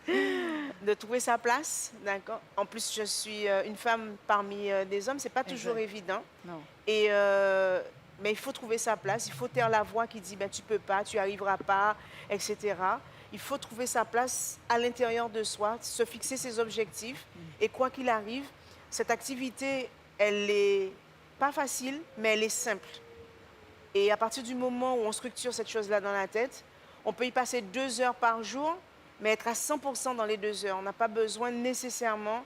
De trouver sa place, d'accord? En plus, je suis une femme parmi des hommes, c'est pas toujours évident. Non. Et, mais il faut trouver sa place, il faut taire la voix qui dit ben, tu peux pas, tu arriveras pas, etc. Il faut trouver sa place à l'intérieur de soi, se fixer ses objectifs. Et quoi qu'il arrive, cette activité, elle est pas facile, mais elle est simple. Et à partir du moment où on structure cette chose-là dans la tête, on peut y passer 2 heures par jour, mais être à 100% dans les 2 heures. On n'a pas besoin nécessairement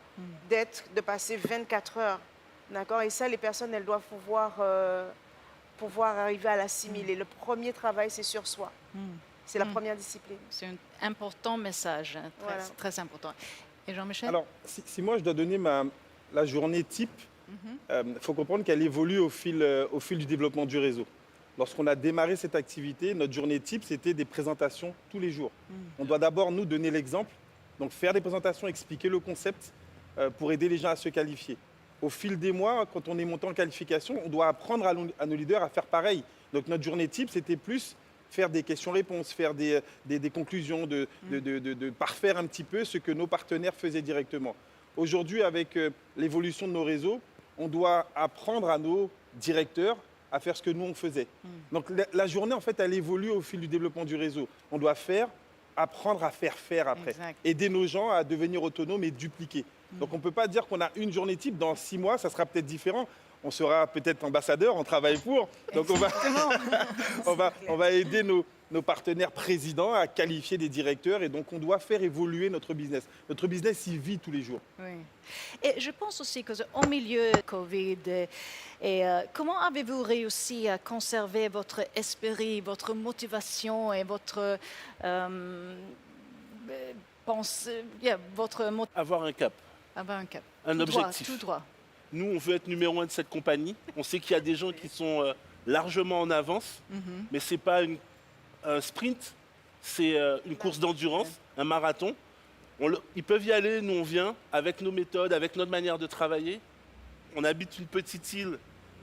de passer 24 heures. D'accord? Et ça, les personnes, elles doivent pouvoir arriver à l'assimiler. Le premier travail, c'est sur soi. C'est la première discipline. C'est un important message, hein, très, Voilà. très important. Et Jean-Michel? Alors, si moi je dois donner la journée type, il faut comprendre qu'elle évolue au fil du développement du réseau. Lorsqu'on a démarré cette activité, notre journée type, c'était des présentations tous les jours. On doit d'abord nous donner l'exemple, donc faire des présentations, expliquer le concept pour aider les gens à se qualifier. Au fil des mois, quand on est monté en qualification, on doit apprendre à nos leaders à faire pareil. Donc notre journée type, c'était plus faire des questions-réponses, faire des conclusions, de parfaire un petit peu ce que nos partenaires faisaient directement. Aujourd'hui, avec l'évolution de nos réseaux, on doit apprendre à nos directeurs à faire ce que nous, on faisait. Donc la journée, en fait, elle évolue au fil du développement du réseau. On doit apprendre à faire après. Exact. Aider nos gens à devenir autonomes et dupliquer. Donc on ne peut pas dire qu'on a une journée type. Dans 6 mois, ça sera peut-être différent. On sera peut-être ambassadeur, on travaille pour. Donc on va aider nos partenaires présidents à qualifier des directeurs. Et donc on doit faire évoluer notre business. Notre business, il vit tous les jours. Oui. Et je pense aussi qu'au milieu de Covid, comment avez-vous réussi à conserver votre esprit, votre motivation et votre Avoir un cap. Avoir un cap. Un Tout droit, objectif. tout droit. Nous, on veut être numéro 1 de cette compagnie. On sait qu'il y a des gens qui sont largement en avance, mais ce n'est pas un sprint, c'est une course d'endurance, un marathon. Ils peuvent y aller, nous on vient, avec nos méthodes, avec notre manière de travailler. On habite une petite île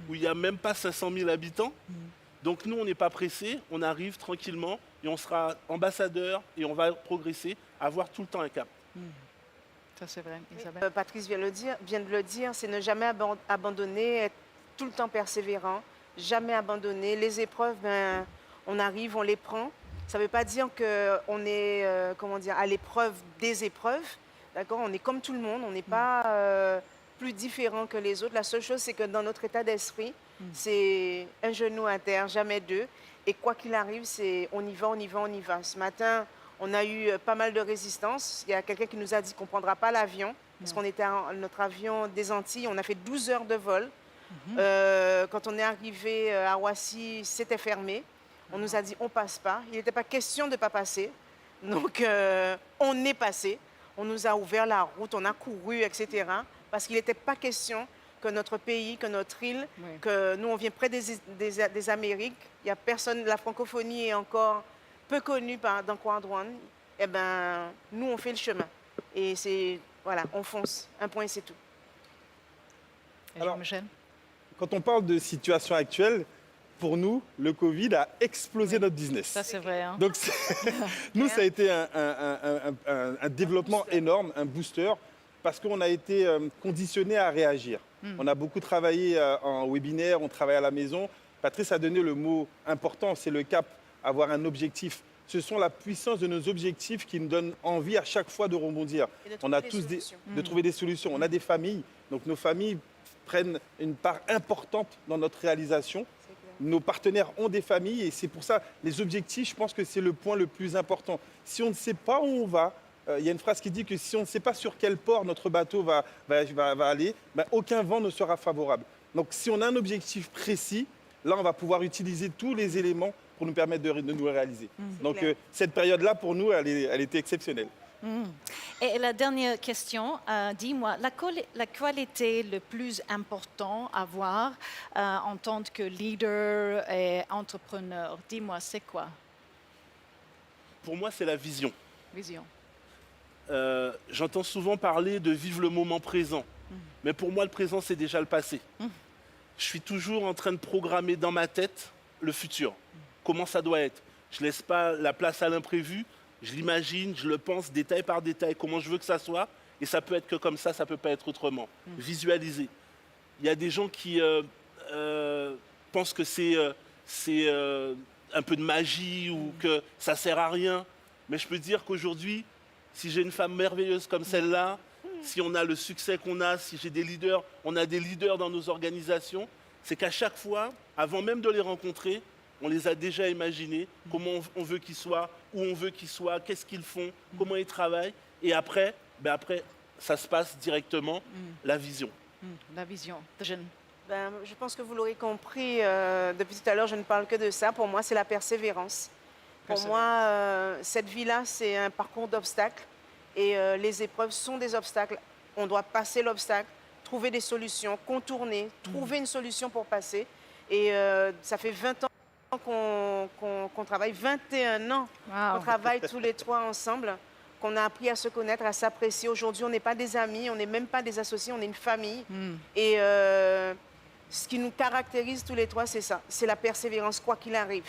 où il n'y a même pas 500 000 habitants. Donc nous, on n'est pas pressés, on arrive tranquillement et on sera ambassadeur et on va progresser, avoir tout le temps un cap. Ça, c'est vrai. Isabelle? Patrice vient de le dire, c'est ne jamais abandonner, être tout le temps persévérant, jamais abandonner. Les épreuves, ben, on arrive, on les prend. Ça ne veut pas dire qu'on est à l'épreuve des épreuves. D'accord? On est comme tout le monde, on n'est pas plus différent que les autres. La seule chose, c'est que dans notre état d'esprit, c'est un genou à terre, jamais deux. Et quoi qu'il arrive, c'est on y va, on y va, on y va. Ce matin, on a eu pas mal de résistance. Il y a quelqu'un qui nous a dit qu'on ne prendra pas l'avion, parce qu'on était notre avion des Antilles. On a fait 12 heures de vol. Quand on est arrivé à Roissy, c'était fermé. On nous a dit on passe pas. Il n'était pas question de ne pas passer. Donc on est passé. On nous a ouvert la route, on a couru, etc. Parce qu'il n'était pas question que notre pays, que notre île, que nous on vient près des Amériques. Il y a personne, la francophonie est encore peu connue dans Quadrouane. Eh ben nous on fait le chemin. Et c'est voilà, on fonce. Un point et c'est tout. Alors, quand on parle de situation actuelle, pour nous, le Covid a explosé notre business. Ça, c'est vrai. Hein? Donc, nous, ça a été un développement énorme, un booster, parce qu'on a été conditionné à réagir. On a beaucoup travaillé en webinaire, on travaille à la maison. Patrice a donné le mot important, c'est le cap, avoir un objectif. Ce sont la puissance de nos objectifs qui nous donnent envie à chaque fois de rebondir. On a tous de trouver des solutions. On a des familles, donc nos familles prennent une part importante dans notre réalisation. Nos partenaires ont des familles et c'est pour ça, les objectifs, je pense que c'est le point le plus important. Si on ne sait pas où on va, il y a une phrase qui dit que si on ne sait pas sur quel port notre bateau va aller, ben, aucun vent ne sera favorable. Donc si on a un objectif précis, là on va pouvoir utiliser tous les éléments pour nous permettre de nous réaliser. Donc clair. cette période-là, pour nous, elle était exceptionnelle. Et la dernière question, dis-moi, la qualité le plus importante à avoir en tant que leader et entrepreneur, dis-moi, c'est quoi? Pour moi, c'est la vision. Vision. J'entends souvent parler de vivre le moment présent. Mais pour moi, le présent, c'est déjà le passé. Je suis toujours en train de programmer dans ma tête le futur. Comment ça doit être. Je ne laisse pas la place à l'imprévu. Je l'imagine, je le pense détail par détail, comment je veux que ça soit. Et ça peut être que comme ça ne peut pas être autrement. Visualiser. Il y a des gens qui pensent que c'est un peu de magie ou que ça ne sert à rien. Mais je peux dire qu'aujourd'hui, si j'ai une femme merveilleuse comme celle-là, si on a le succès qu'on a, si j'ai des leaders, on a des leaders dans nos organisations, c'est qu'à chaque fois, avant même de les rencontrer, on les a déjà imaginés, comment on veut qu'ils soient, où on veut qu'ils soient, qu'est-ce qu'ils font, comment ils travaillent. Et après, ça se passe directement, la vision. La vision, vision. Je pense que vous l'aurez compris, depuis tout à l'heure, je ne parle que de ça. Pour moi, c'est la persévérance. Pour moi, cette vie-là, c'est un parcours d'obstacles. Et les épreuves sont des obstacles. On doit passer l'obstacle, trouver des solutions, contourner, trouver une solution pour passer. Et ça fait 20 ans qu'on travaille, 21 ans qu'on travaille tous les trois ensemble, qu'on a appris à se connaître, à s'apprécier. Aujourd'hui, on n'est pas des amis, on n'est même pas des associés, on est une famille. Et ce qui nous caractérise tous les trois, c'est ça, c'est la persévérance, quoi qu'il arrive.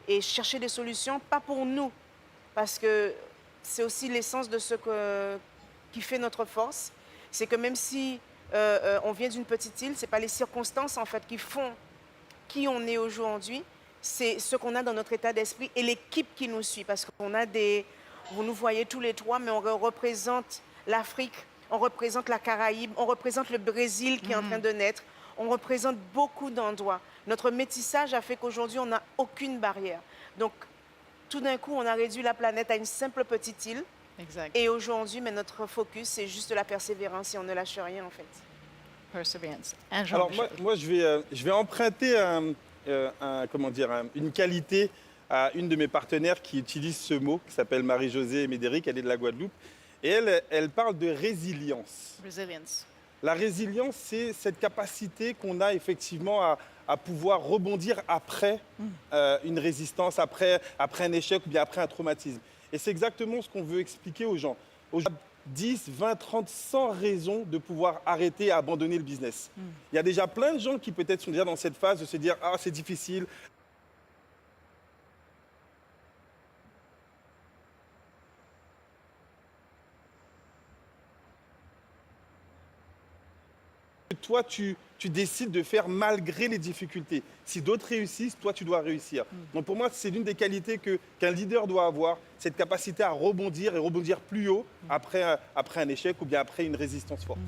Et chercher des solutions, pas pour nous, parce que c'est aussi l'essence de ce qui fait notre force. C'est que même si on vient d'une petite île, ce n'est pas les circonstances en fait qui font qui on est aujourd'hui, c'est ce qu'on a dans notre état d'esprit et l'équipe qui nous suit. Parce qu'on a vous nous voyez tous les trois, mais on représente l'Afrique, on représente la Caraïbe, on représente le Brésil qui est en train de naître, on représente beaucoup d'endroits. Notre métissage a fait qu'aujourd'hui, on n'a aucune barrière. Donc, tout d'un coup, on a réduit la planète à une simple petite île. Exact. Et aujourd'hui, mais notre focus, c'est juste la persévérance et on ne lâche rien, en fait. Perseverance. Alors, moi je vais emprunter une qualité à une de mes partenaires qui utilise ce mot, qui s'appelle Marie-Josée Médéric, elle est de la Guadeloupe. Et elle parle de résilience. Resilience. La résilience, c'est cette capacité qu'on a effectivement à pouvoir rebondir après une résistance, après un échec ou bien après un traumatisme. Et c'est exactement ce qu'on veut expliquer aux gens. 10, 20, 30, 100 raisons de pouvoir arrêter et abandonner le business. Il y a déjà plein de gens qui peut-être sont déjà dans cette phase de se dire « Ah, c'est difficile ». Toi, tu décides de faire malgré les difficultés. Si d'autres réussissent, toi, tu dois réussir. Donc pour moi, c'est l'une des qualités qu'un leader doit avoir, cette capacité à rebondir et rebondir plus haut après un échec ou bien après une résistance forte.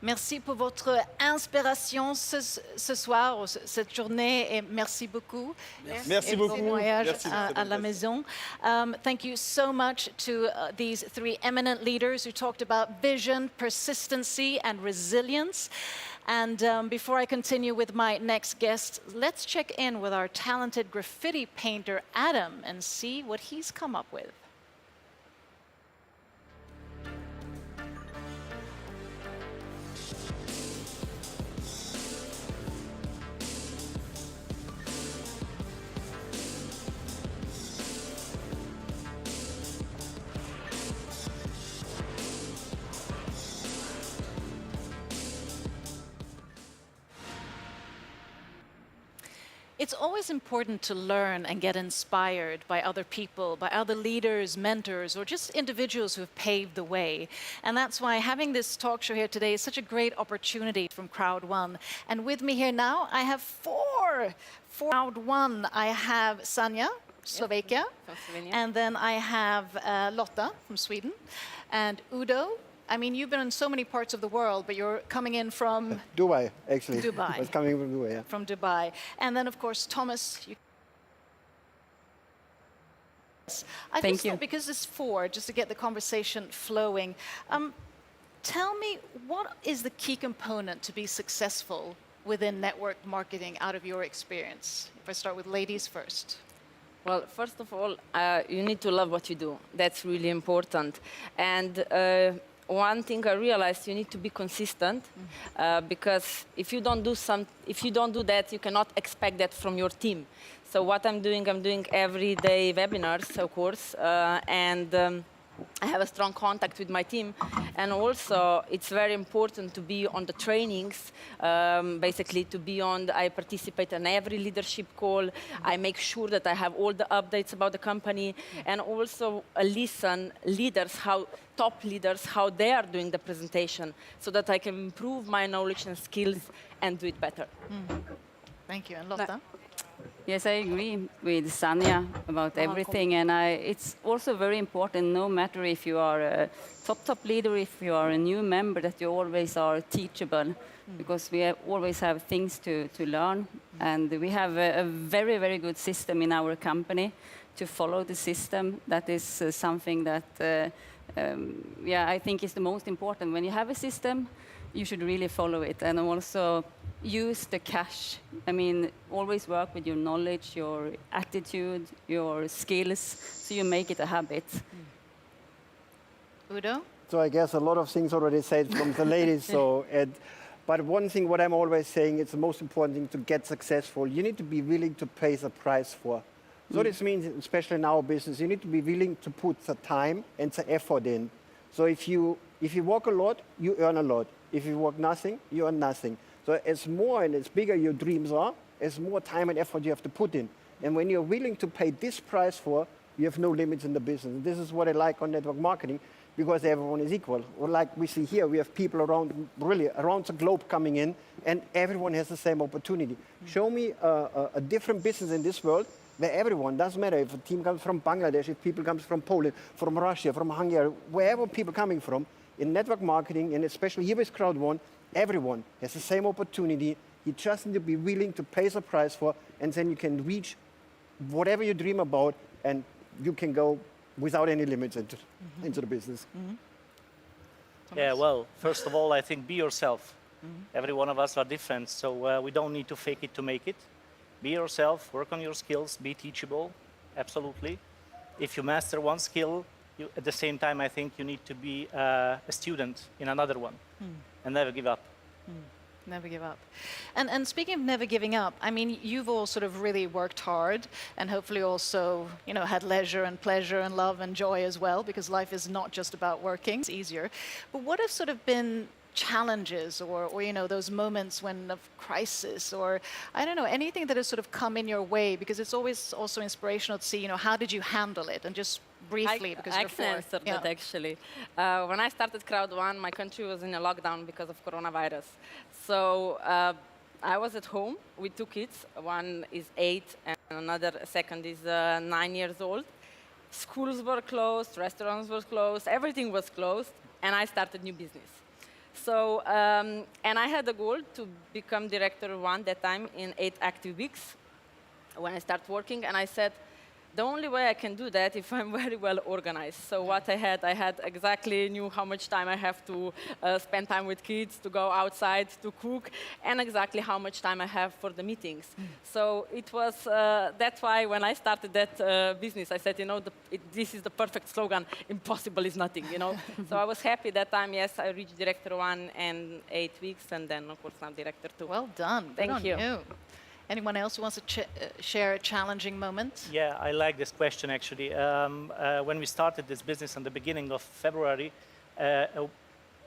Merci pour votre inspiration ce soir, cette journée, et merci beaucoup. Merci beaucoup. Bon voyage Merci, à la maison. Thank you so much to these three eminent leaders who talked about vision, persistency, and resilience. And before I continue with my next guest, let's check in with our talented graffiti painter, Adam, and see what he's come up with. It's always important to learn and get inspired by other people, by other leaders, mentors, or just individuals who have paved the way. And that's why having this talk show here today is such a great opportunity from Crowd One. And with me here now, I have four. Crowd One, I have Sanja, Slovakia, and then I have Lotta from Sweden, and Udo. I mean, you've been in so many parts of the world, but you're coming in from Dubai, actually. Dubai. I was coming from Dubai, yeah. From Dubai. And then, of course, Thomas. I Thank just you. thought, because it's four, just to get the conversation flowing, tell me, what is the key component to be successful within network marketing out of your experience? If I start with ladies first. Well, first of all, you need to love what you do. That's really important. And one thing I realized, you need to be consistent, because if you don't do that, you cannot expect that from your team. So what I'm doing every day webinars, of course, and I have a strong contact with my team. And also, it's very important to be on the trainings, basically I participate in every leadership call. I make sure that I have all the updates about the company, and also listen top leaders, how they are doing the presentation, so that I can improve my knowledge and skills and do it better. Thank you. And Lotta? Yes, I agree with Sanja about everything, and it's also very important, no matter if you are a top leader, if you are a new member, that you always are teachable, because we always have things to learn, and we have a very, very good system in our company to follow the system. That is something that, I think is the most important. When you have a system, you should really follow it, and also use the cash. I mean, always work with your knowledge, your attitude, your skills, so you make it a habit. Udo? So I guess a lot of things already said from the ladies. But one thing, what I'm always saying, it's the most important thing to get successful. You need to be willing to pay the price for. So this means, especially in our business, you need to be willing to put the time and the effort in. So if you work a lot, you earn a lot. If you work nothing, you earn nothing. So as more and as bigger your dreams are, as more time and effort you have to put in. And when you're willing to pay this price for, you have no limits in the business. And this is what I like on network marketing, because everyone is equal. Or like we see here, we have people around the globe coming in, and everyone has the same opportunity. Show me a different business in this world where everyone, doesn't matter if a team comes from Bangladesh, if people comes from Poland, from Russia, from Hungary, wherever people coming from, in network marketing, and especially here with Crowd1, everyone has the same opportunity. You just need to be willing to pay the price for, and then you can reach whatever you dream about, and you can go without any limits into the business. Yeah, well, first of all, I think be yourself. Every one of us are different, so we don't need to fake it to make it. Be yourself, work on your skills, be teachable, absolutely. If you master one skill, at the same time, I think you need to be a student in another one. And never give up. Never give up. And speaking of never giving up, I mean, you've all sort of really worked hard, and hopefully also, had leisure and pleasure and love and joy as well, because life is not just about working. It's easier. But what have sort of been challenges or those moments of crisis, or I don't know, anything that has sort of come in your way? Because it's always also inspirational to see, how did you handle it? And just briefly, because I you're can answer that actually. When I started Crowd1, my country was in a lockdown because of coronavirus. So I was at home with two kids. One is 8 and another second is 9 years old. Schools were closed, restaurants were closed, everything was closed, and I started new business. So, and I had a goal to become director one that time in 8 active weeks when I start working, and I said, the only way I can do that if I'm very well organized. So what I had knew how much time I have to spend time with kids, to go outside, to cook, and exactly how much time I have for the meetings. So it was, that's why when I started that business, I said, this is the perfect slogan, impossible is nothing, So I was happy that time, yes, I reached director one in 8 weeks, and then of course now director two. Well done. Thank you. Anyone else who wants to share a challenging moment? Yeah, I like this question actually. When we started this business in the beginning of February, a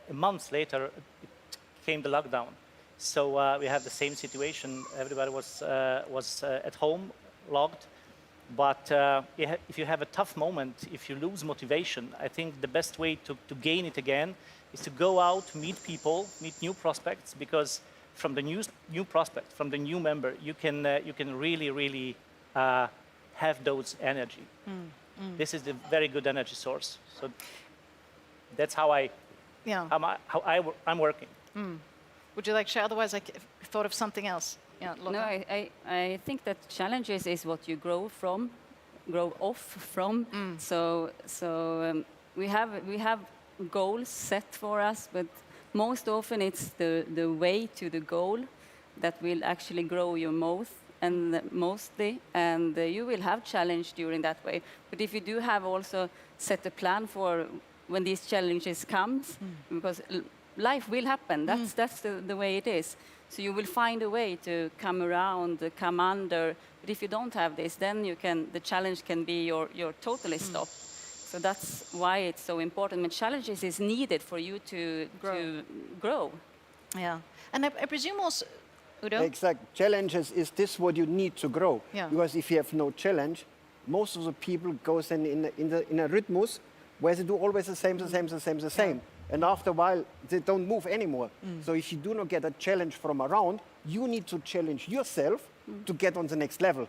month later, it came the lockdown. So we had the same situation. Everybody was at home, locked. But if you have a tough moment, if you lose motivation, I think the best way to gain it again is to go out, meet people, meet new prospects, because from the new prospect, from the new member, you can really have those energy. This is a very good energy source. So that's how I'm working. Would you like to share? Otherwise, I thought of something else. Yeah, no, I think that challenges is what you grow off from. So we have goals set for us, but most often it's the way to the goal that will actually grow you mostly, and you will have challenge during that way. But if you do have also set a plan for when these challenges comes, because life will happen. That's the way it is. So you will find a way to come around, come under. But if you don't have this, then the challenge can be your totally stop. So that's why it's so important. When challenges is needed for you to grow. Yeah, and I presume also, Udo? Exact. Challenges is this what you need to grow. Yeah. Because if you have no challenge, most of the people goes in a rhythmus where they do always the same. And after a while, they don't move anymore. So if you do not get a challenge from around, you need to challenge yourself to get on the next level.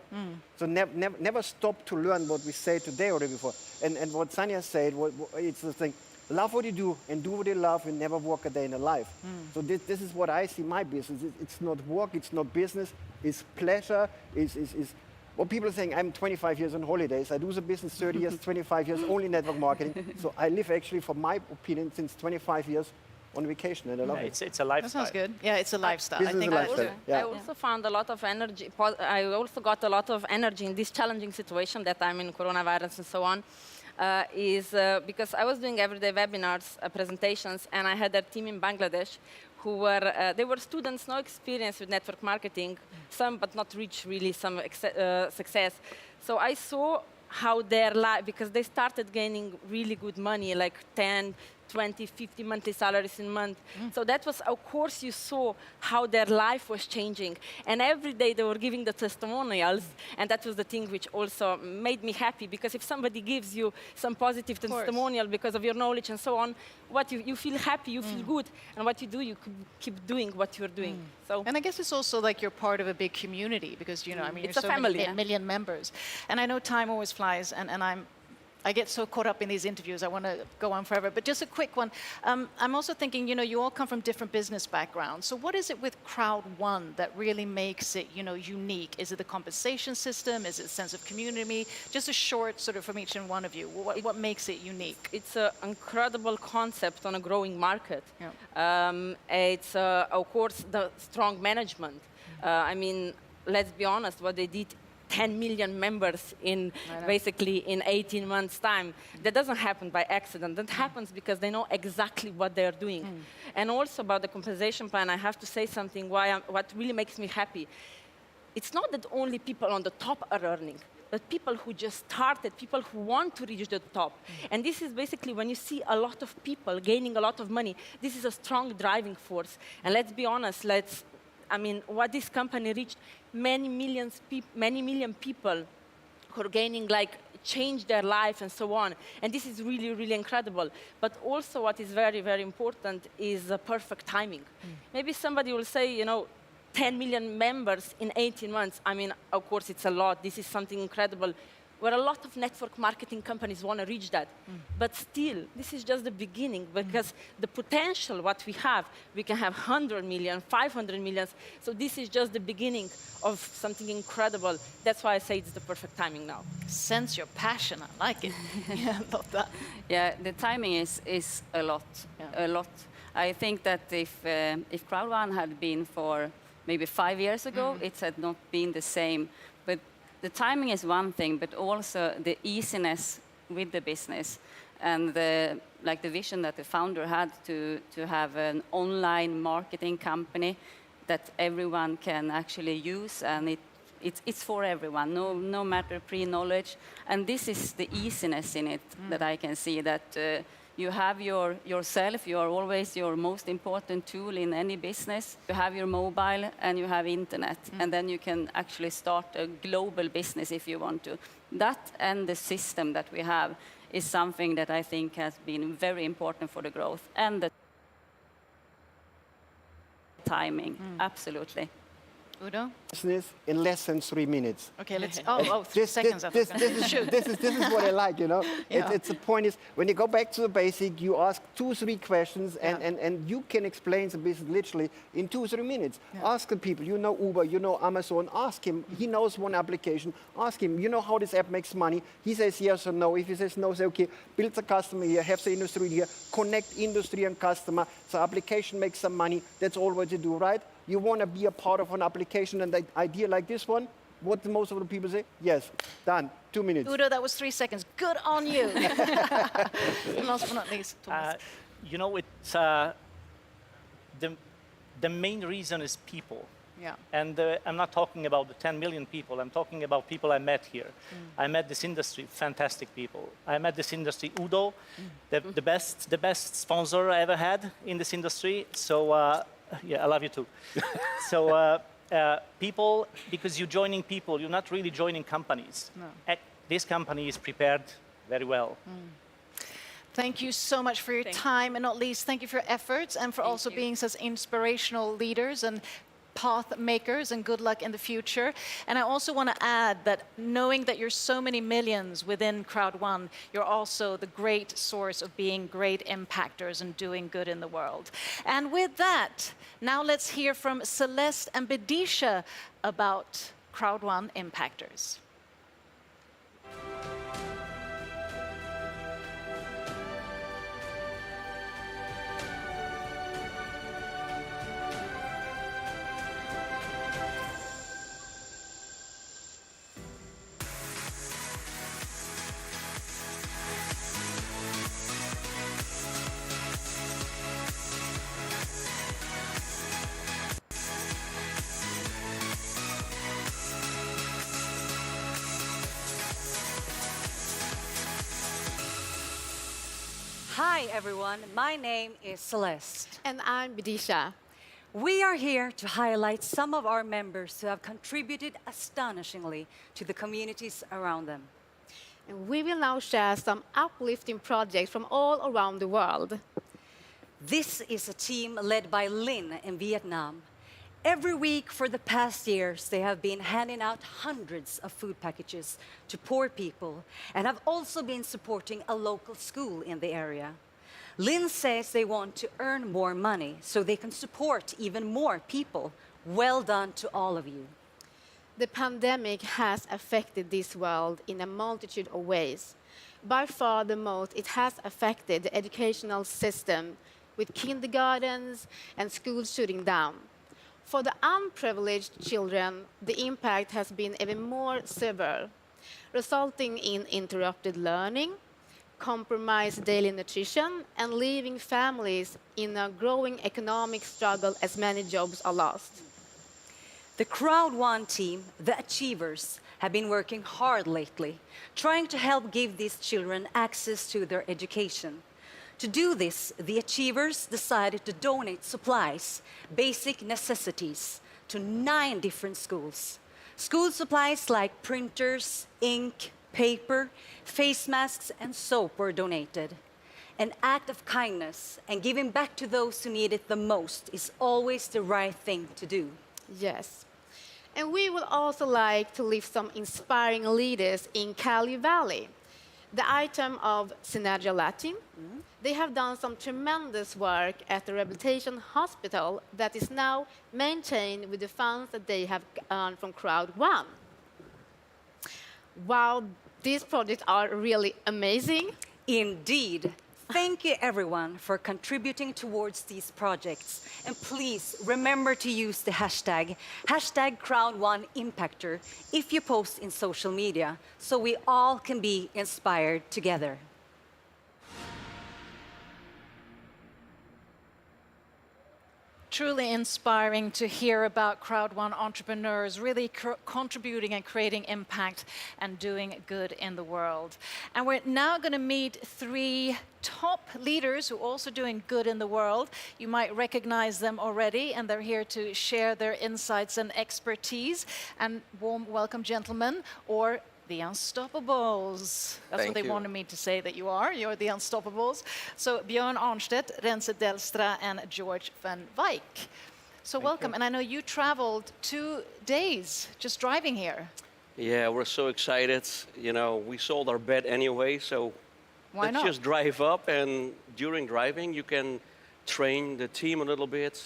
So never stop to learn what we say today or before. And what Sanja said, it's the thing, love what you do and do what you love and never work a day in a life. So this is what I see my business. It's not work, it's not business, it's pleasure, it's what people are saying, I'm 25 years on holidays, I do the business 30 years, 25 years, only network marketing. So I live actually, for my opinion, since 25 years on vacation, and I love it. It's a lifestyle. That sounds good. Yeah, it's a lifestyle. Business I think is a lifestyle. I also found a lot of energy. I also got a lot of energy in this challenging situation that I'm in, coronavirus and so on. Because I was doing everyday webinars, presentations, and I had a team in Bangladesh who were, they were students, no experience with network marketing, some but not reach really some success. So I saw how their life, because they started gaining really good money, like 10, 20, 50 monthly salaries in a month. So that was, of course, you saw how their life was changing. And every day they were giving the testimonials, and that was the thing which also made me happy, because if somebody gives you some positive testimonial because of your knowledge and so on, what you feel happy, you feel good, and what you do, you keep doing what you're doing. So, and I guess it's also like you're part of a big community, because, you know, I mean, it's you're a so family, many million members. And I know time always flies, and I get so caught up in these interviews, I want to go on forever. But just a quick one. I'm also thinking, you know, you all come from different business backgrounds. So what is it with Crowd One that really makes it, you know, unique? Is it the compensation system? Is it a sense of community? Just a short sort of from each and one of you. What makes it unique? It's an incredible concept on a growing market. Yeah. It's, of course, the strong management. I mean, let's be honest, what they did, 10 million members in basically in 18 months' time. That doesn't happen by accident. That happens because they know exactly what they're doing. And also about the compensation plan, I have to say something what really makes me happy. It's not that only people on the top are earning, but people who just started, people who want to reach the top. And this is basically when you see a lot of people gaining a lot of money, this is a strong driving force. And let's be honest, I mean, what this company reached, many million people who are gaining, like, change their life and so on. And this is really, really incredible. But also what is very, very important is the perfect timing. Maybe somebody will say, you know, 10 million members in 18 months. I mean, of course, it's a lot. This is something incredible, where a lot of network marketing companies want to reach that. But still, this is just the beginning, because the potential what we can have 100 million, 500 million. So this is just the beginning of something incredible. That's why I say it's the perfect timing now. Sense your passion, I like it. Yeah, I love that. Yeah, the timing is a lot, a lot. I think that if Crowd One had been for maybe 5 years ago, it had not been the same. But the timing is one thing, but also the easiness with the business, and the vision that the founder had to have an online marketing company that everyone can actually use, and it's for everyone, no matter pre-knowledge. And this is the easiness in it that I can see, that you have yourself, you are always your most important tool in any business. You have your mobile and you have internet, and then you can actually start a global business if you want to. That and the system that we have is something that I think has been very important for the growth, and the timing, absolutely. Udo? Business in less than 3 minutes. Okay, let's. 3 seconds. This is what I like, you know. Yeah. It's the point is, when you go back to the basic, you ask 2-3 questions, and you can explain the business literally in 2-3 minutes. Yeah. Ask the people, you know Uber, you know Amazon, ask him. He knows one application. Ask him, you know how this app makes money? He says yes or no. If he says no, say, okay, build the customer here, have the industry here, connect industry and customer. The application makes some money. That's all what you do, right? You want to be a part of an application and an idea like this one? What do most of the people say? Yes, done, 2 minutes. Udo, that was 3 seconds. Good on you. Last but not least, Thomas. You know, it's the main reason is people. Yeah. And I'm not talking about the 10 million people. I'm talking about people I met here. I met this industry, fantastic people. I met this industry, Udo, the best sponsor I ever had in this industry. So yeah, I love you too. So people, because you're joining people, you're not really joining companies. No. This company is prepared very well. Thank you so much for your time, and not least, thank you for your efforts and for also being such inspirational leaders and path makers, and good luck in the future. And I also want to add that knowing that you're so many millions within Crowd One, you're also the great source of being great impactors and doing good in the world. And with that, now let's hear from Celeste and Bedisha about Crowd One impactors. Hi, everyone. My name is Celeste. And I'm Bedisha. We are here to highlight some of our members who have contributed astonishingly to the communities around them. And we will now share some uplifting projects from all around the world. This is a team led by Lynn in Vietnam. Every week for the past years, they have been handing out hundreds of food packages to poor people and have also been supporting a local school in the area. Lynn says they want to earn more money so they can support even more people. Well done to all of you. The pandemic has affected this world in a multitude of ways. By far the most, it has affected the educational system, with kindergartens and schools shutting down. For the unprivileged children, the impact has been even more severe, resulting in interrupted learning, compromised daily nutrition, and leaving families in a growing economic struggle as many jobs are lost. The Crowd One team, the Achievers, have been working hard lately, trying to help give these children access to their education. To do this, the Achievers decided to donate supplies, basic necessities, to 9 different schools. School supplies like printers, ink, paper, face masks, and soap were donated. An act of kindness and giving back to those who need it the most is always the right thing to do. Yes. And we would also like to lift some inspiring leaders in Cali Valley. The item of Synergia Latin. They have done some tremendous work at the rehabilitation hospital that is now maintained with the funds that they have earned from Crowd One. Wow, these projects are really amazing. Indeed. Thank you, everyone, for contributing towards these projects. And please remember to use the hashtag #CrowdOneImpactor if you post in social media, so we all can be inspired together. Truly inspiring to hear about Crowd One entrepreneurs really contributing and creating impact and doing good in the world. And we're now going to meet 3 top leaders who are also doing good in the world. You might recognize them already, and they're here to share their insights and expertise. And warm welcome, gentlemen, or the Unstoppables. That's what they wanted me to say that you are. You're the Unstoppables. So Björn Arnstedt, Renze Delstra, and George van Wijk. So welcome. And I know you traveled 2 days just driving here. Yeah, we're so excited. You know, we sold our bed anyway, so Why let's not? just drive up. And during driving, you can train the team a little bit,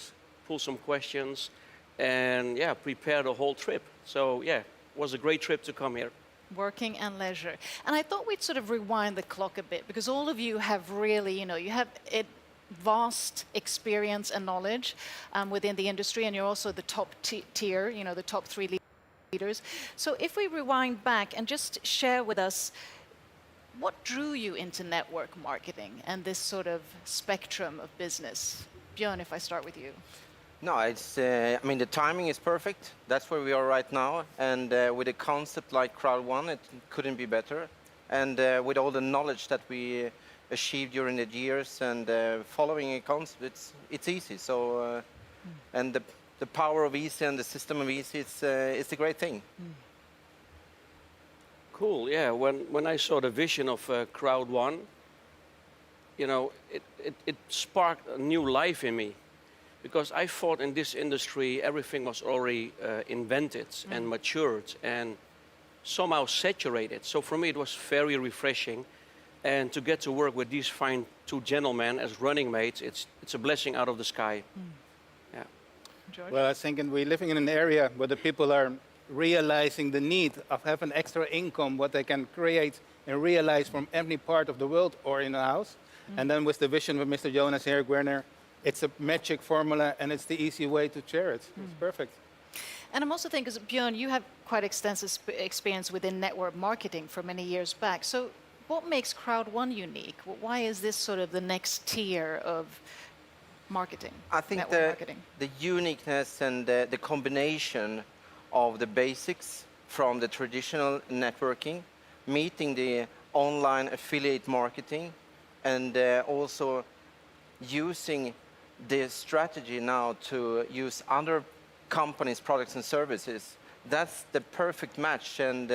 pull some questions, and yeah, prepare the whole trip. So yeah, it was a great trip to come here. Working and leisure. And I thought we'd sort of rewind the clock a bit, because all of you have really, you know, you have it vast experience and knowledge within the industry, and you're also the top tier, you know, the top three leaders. So if we rewind back and just share with us, what drew you into network marketing and this sort of spectrum of business? Björn, if I start with you. No, it's, I mean, the timing is perfect. That's where we are right now. And with a concept like Crowd One, it couldn't be better. And with all the knowledge that we achieved during the years and following a concept, it's easy. So, and the power of easy and the system of easy, it's a great thing. Cool, yeah. When I saw the vision of Crowd One, you know, it sparked a new life in me. Because I thought in this industry everything was already invented and matured and somehow saturated. So for me it was very refreshing. And to get to work with these fine two gentlemen as running mates, it's a blessing out of the sky. Yeah. George? Well, I think we're living in an area where the people are realizing the need of having extra income, what they can create and realize from any part of the world or in a house. And then with the vision of Mr. Jonas here, Werner, it's a magic formula and it's the easy way to share it. It's perfect. And I'm also thinking, because Björn, you have quite extensive experience within network marketing for many years back. So what makes Crowd One unique? Why is this sort of the next tier of marketing? I think the uniqueness and the combination of the basics from the traditional networking, meeting the online affiliate marketing, and also using the strategy now to use other companies' products and services. That's the perfect match, and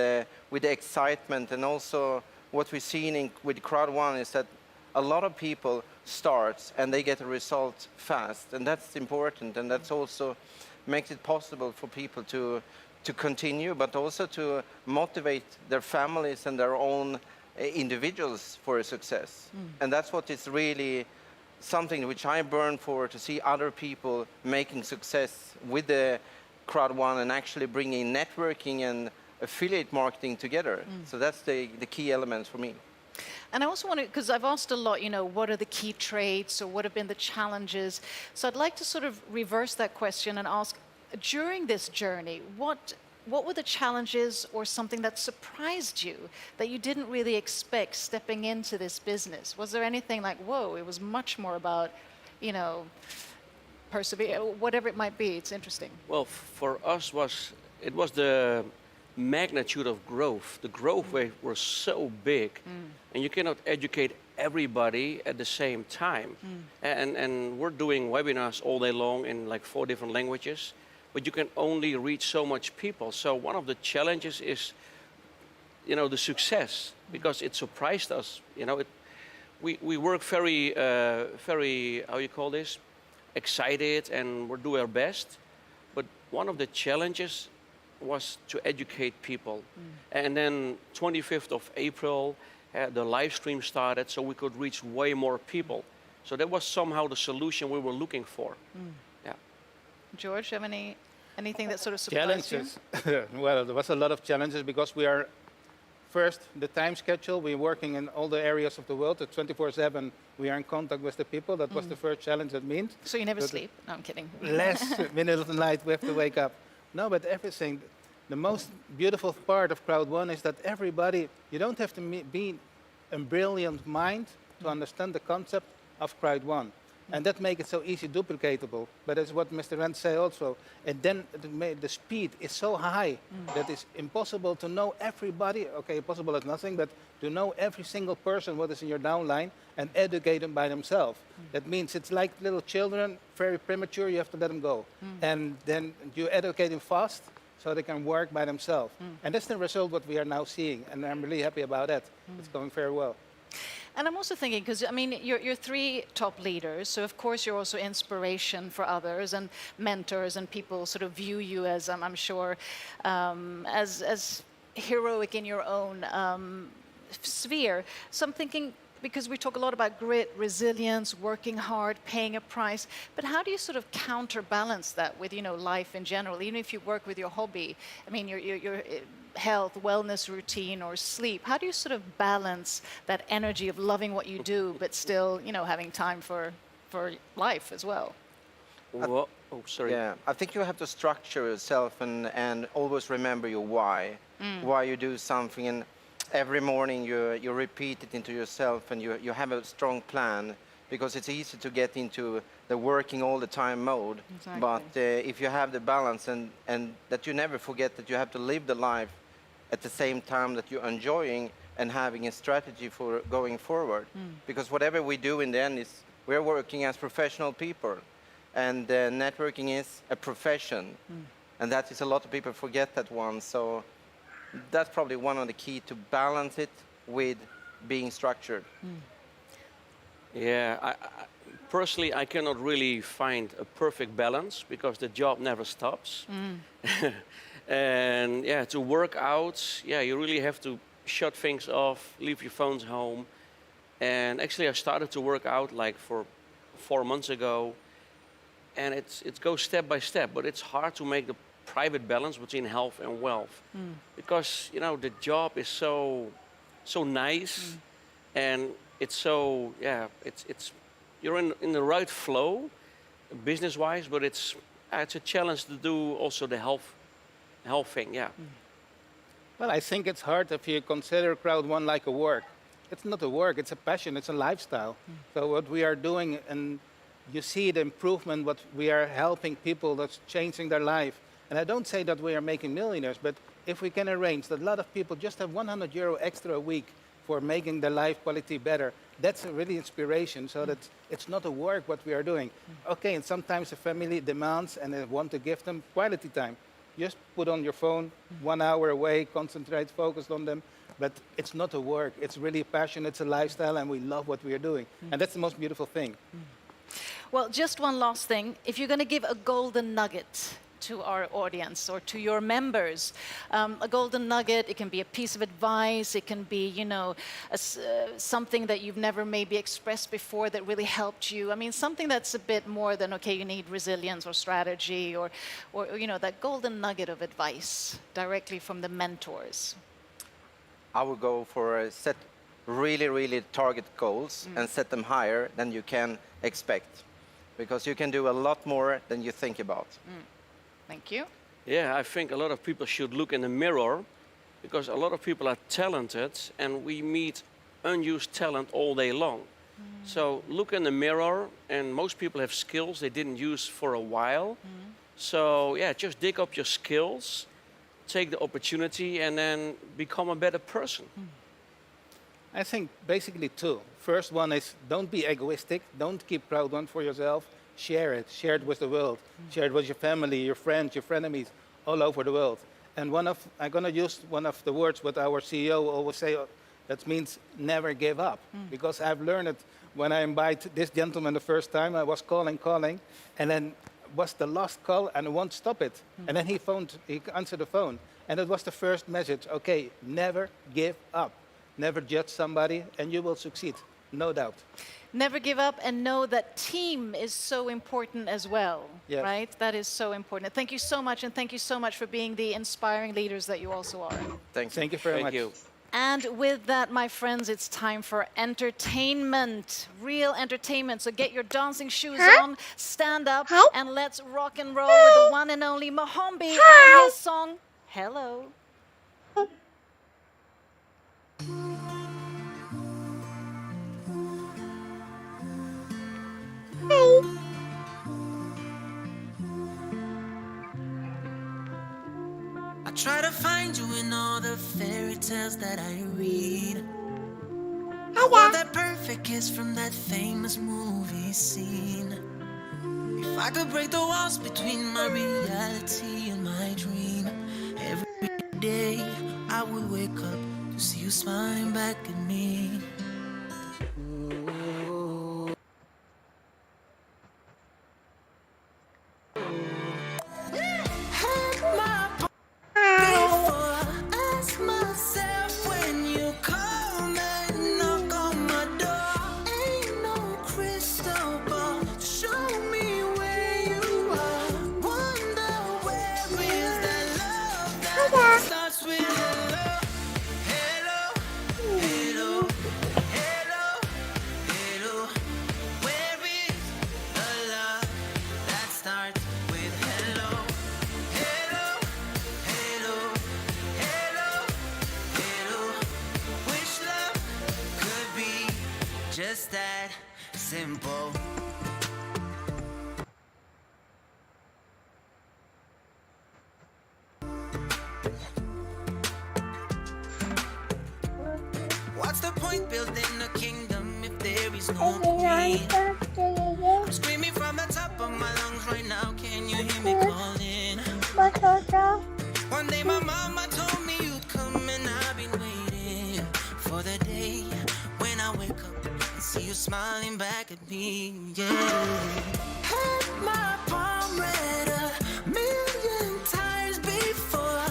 with the excitement, and also what we're seeing with Crowd One is that a lot of people start and they get a result fast, and that's important, and that's also makes it possible for people to continue, but also to motivate their families and their own individuals for a success. And that's what is really something which I burn for, to see other people making success with the Crowd One and actually bringing networking and affiliate marketing together. So that's the key elements for me. And I also want to, because I've asked a lot, you know, what are the key traits or what have been the challenges? So I'd like to sort of reverse that question and ask, during this journey, what were the challenges or something that surprised you that you didn't really expect stepping into this business? Was there anything like, whoa, it was much more about, you know, persevere, whatever it might be? It's interesting. Well, for us it was the magnitude of growth. The growth rate was so big, and you cannot educate everybody at the same time. And we're doing webinars all day long in like 4 different languages, but you can only reach so much people. So one of the challenges is, you know, the success, because it surprised us. You know, we work very, how you call this, excited, and we're doing our best. But one of the challenges was to educate people. And then 25th of April, the live stream started, so we could reach way more people. So that was somehow the solution we were looking for. Yeah. George, you have anything that sort of surprised Challenges. Well, there was a lot of challenges because we are, first, the time schedule. We're working in all the areas of the world. At 24/7, we are in contact with the people. That was the first challenge that means. So you never sleep? No, I'm kidding. Less middle of the night, we have to wake up. No, but everything. The most beautiful part of Crowd One is that everybody, you don't have to be a brilliant mind to understand the concept of Crowd One. And that makes it so easy duplicatable. But that's what Mr. Rand said also. And then the speed is so high that it's impossible to know everybody. Okay, impossible is nothing, but to know every single person what is in your downline and educate them by themselves. That means it's like little children, very premature, you have to let them go. And then you educate them fast so they can work by themselves. And that's the result what we are now seeing. And I'm really happy about that. It's going very well. And I'm also thinking, because I mean, you're 3 top leaders, so of course you're also inspiration for others and mentors, and people sort of view you as, I'm sure, as heroic in your own sphere. So I'm thinking, because we talk a lot about grit, resilience, working hard, paying a price, but how do you sort of counterbalance that with, you know, life in general? Even if you work with your hobby, I mean, your health, wellness routine, or sleep, how do you sort of balance that energy of loving what you do, but still, you know, having time for for life as well. Oh, sorry. Yeah, I think you have to structure yourself and always remember your why. Why you do something, and every morning you repeat it into yourself, and you have a strong plan, because it's easy to get into the working all the time mode. Exactly. But if you have the balance and that you never forget that you have to live the life at the same time that you're enjoying and having a strategy for going forward. Because whatever we do in the end is we're working as professional people, and networking is a profession. And that is a lot of people forget that one. So that's probably one of the key to balance it with being structured. Yeah, personally, I cannot really find a perfect balance because the job never stops. And yeah, to work out, yeah, you really have to shut things off, leave your phones home. And actually, I started to work out like for 4 months ago, and it goes step by step. But it's hard to make the private balance between health and wealth, because you know the job is so nice, and it's so it's you're in the right flow, business-wise, but it's a challenge to do also the health thing. Yeah. Well, I think it's hard if you consider Crowd One like a work. It's not a work, it's a passion, it's a lifestyle. So what we are doing, and you see the improvement, what we are helping people, that's changing their life. And I don't say that we are making millionaires, but if we can arrange that a lot of people just have €100 extra a week for making their life quality better, that's a really inspiration, so that it's not a work what we are doing. Okay, and sometimes the family demands and they want to give them quality time. Just put on your phone, 1 hour away, concentrate, focus on them. But it's not a work, it's really a passion, it's a lifestyle, and we love what we are doing. And that's the most beautiful thing. Well, just one last thing. If you're going to give a golden nugget to our audience or to your members, a golden nugget, it can be a piece of advice, it can be, you know, something that you've never maybe expressed before that really helped you. I mean, something that's a bit more than, okay, you need resilience or strategy, or you know, that golden nugget of advice directly from the mentors. I would go for set really target goals and set them higher than you can expect, because you can do a lot more than you think about. Thank you. Yeah, I think a lot of people should look in the mirror, because a lot of people are talented and we meet unused talent all day long. So look in the mirror, and most people have skills they didn't use for a while. So yeah, just dig up your skills, take the opportunity, and then become a better person. I think basically two. First one is don't be egoistic, don't keep Crowd One for yourself. Share it with the world. Share it with your family, your friends, your frenemies, all over the world. And I'm going to use one of the words what our CEO always say, that means never give up. Because I've learned it when I invited this gentleman the first time, I was calling, and then was the last call and I won't stop it. And then he answered the phone. And it was the first message, okay, never give up. Never judge somebody and you will succeed, no doubt. Never give up, and know that team is so important as well, right? That is so important. Thank you so much, and thank you so much for being the inspiring leaders that you also are. Thanks. Thank you very much. Thank you. And with that, my friends, it's time for entertainment, real entertainment. So get your dancing shoes on, stand up, and let's rock and roll with the one and only Mohombi and his song, Hello. I try to find you in all the fairy tales that I read. I want that perfect kiss from that famous movie scene. If I could break the walls between my reality and my dream, every day I would wake up to see you smiling back at me. Ask myself when you come and knock on my door. Ain't no crystal ball to show me where you are. Wonder where is that love that starts with hello, hello, hello. just that simple. What's the point building a kingdom if there is no queen? I'm screaming from the top of my lungs right now, can you hear me calling? One day my mama told me you'd come, and I've been waiting for the day when I wake up and see you smiling back at me, yeah. Had my palm read a million times before.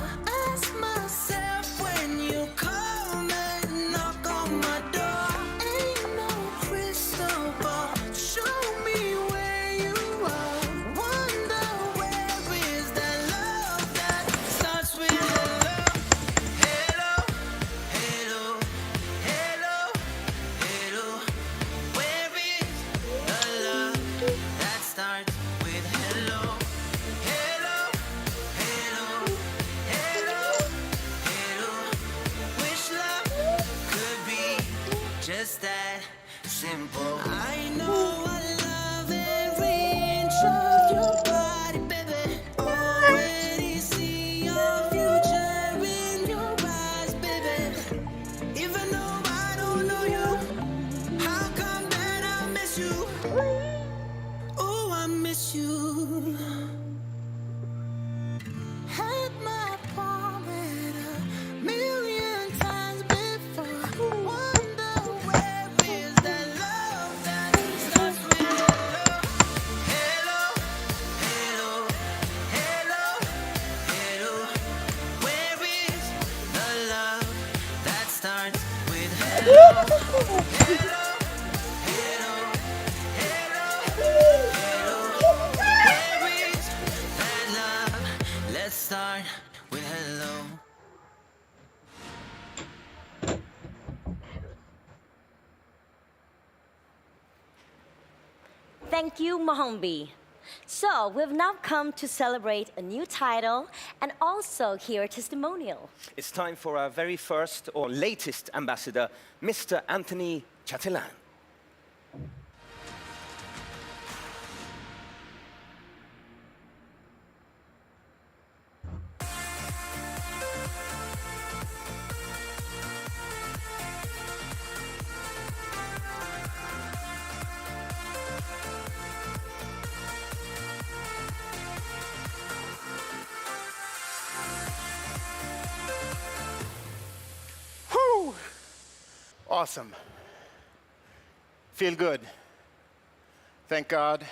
Ask myself when you come and knock on my door. Ain't no crystal ball, show me where you are. Wonder where is that love that starts with hello. Hello, hello, hello, hello. Where is the love that starts with hello? Hello, hello, hello, hello. Wish love could be just that simple. I know I love every inch of your body, baby. Already see your future in your eyes, baby. Even though I don't know you, how come that I miss you? Oh, I miss you. Had my palm read a million times before. Wonder where is that love that starts with hello. Hello, hello, hello, hello. Where is the love that starts with hello? Hello, hello, hello, hello. Where is that love? Let's start with hello. Thank you, Mohambi. So, we've now come to celebrate a new title and also hear a testimonial. It's time for our very first or latest ambassador, Mr. Anthony Chatelain. Whew! Awesome. Feel good. Thank God.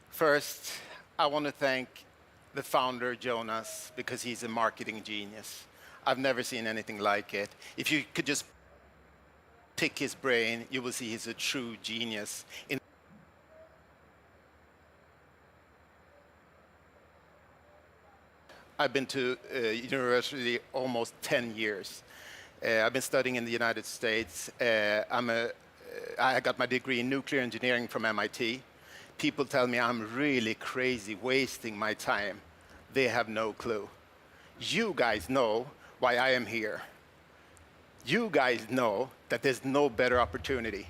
First, I want to thank the founder, Jonas, because he's a marketing genius. I've never seen anything like it. If you could just pick his brain, you will see he's a true genius. I've been to university almost 10 years. I've been studying in the United States. I got my degree in nuclear engineering from MIT. People tell me I'm really crazy, wasting my time. They have no clue. You guys know why I am here. You guys know that there's no better opportunity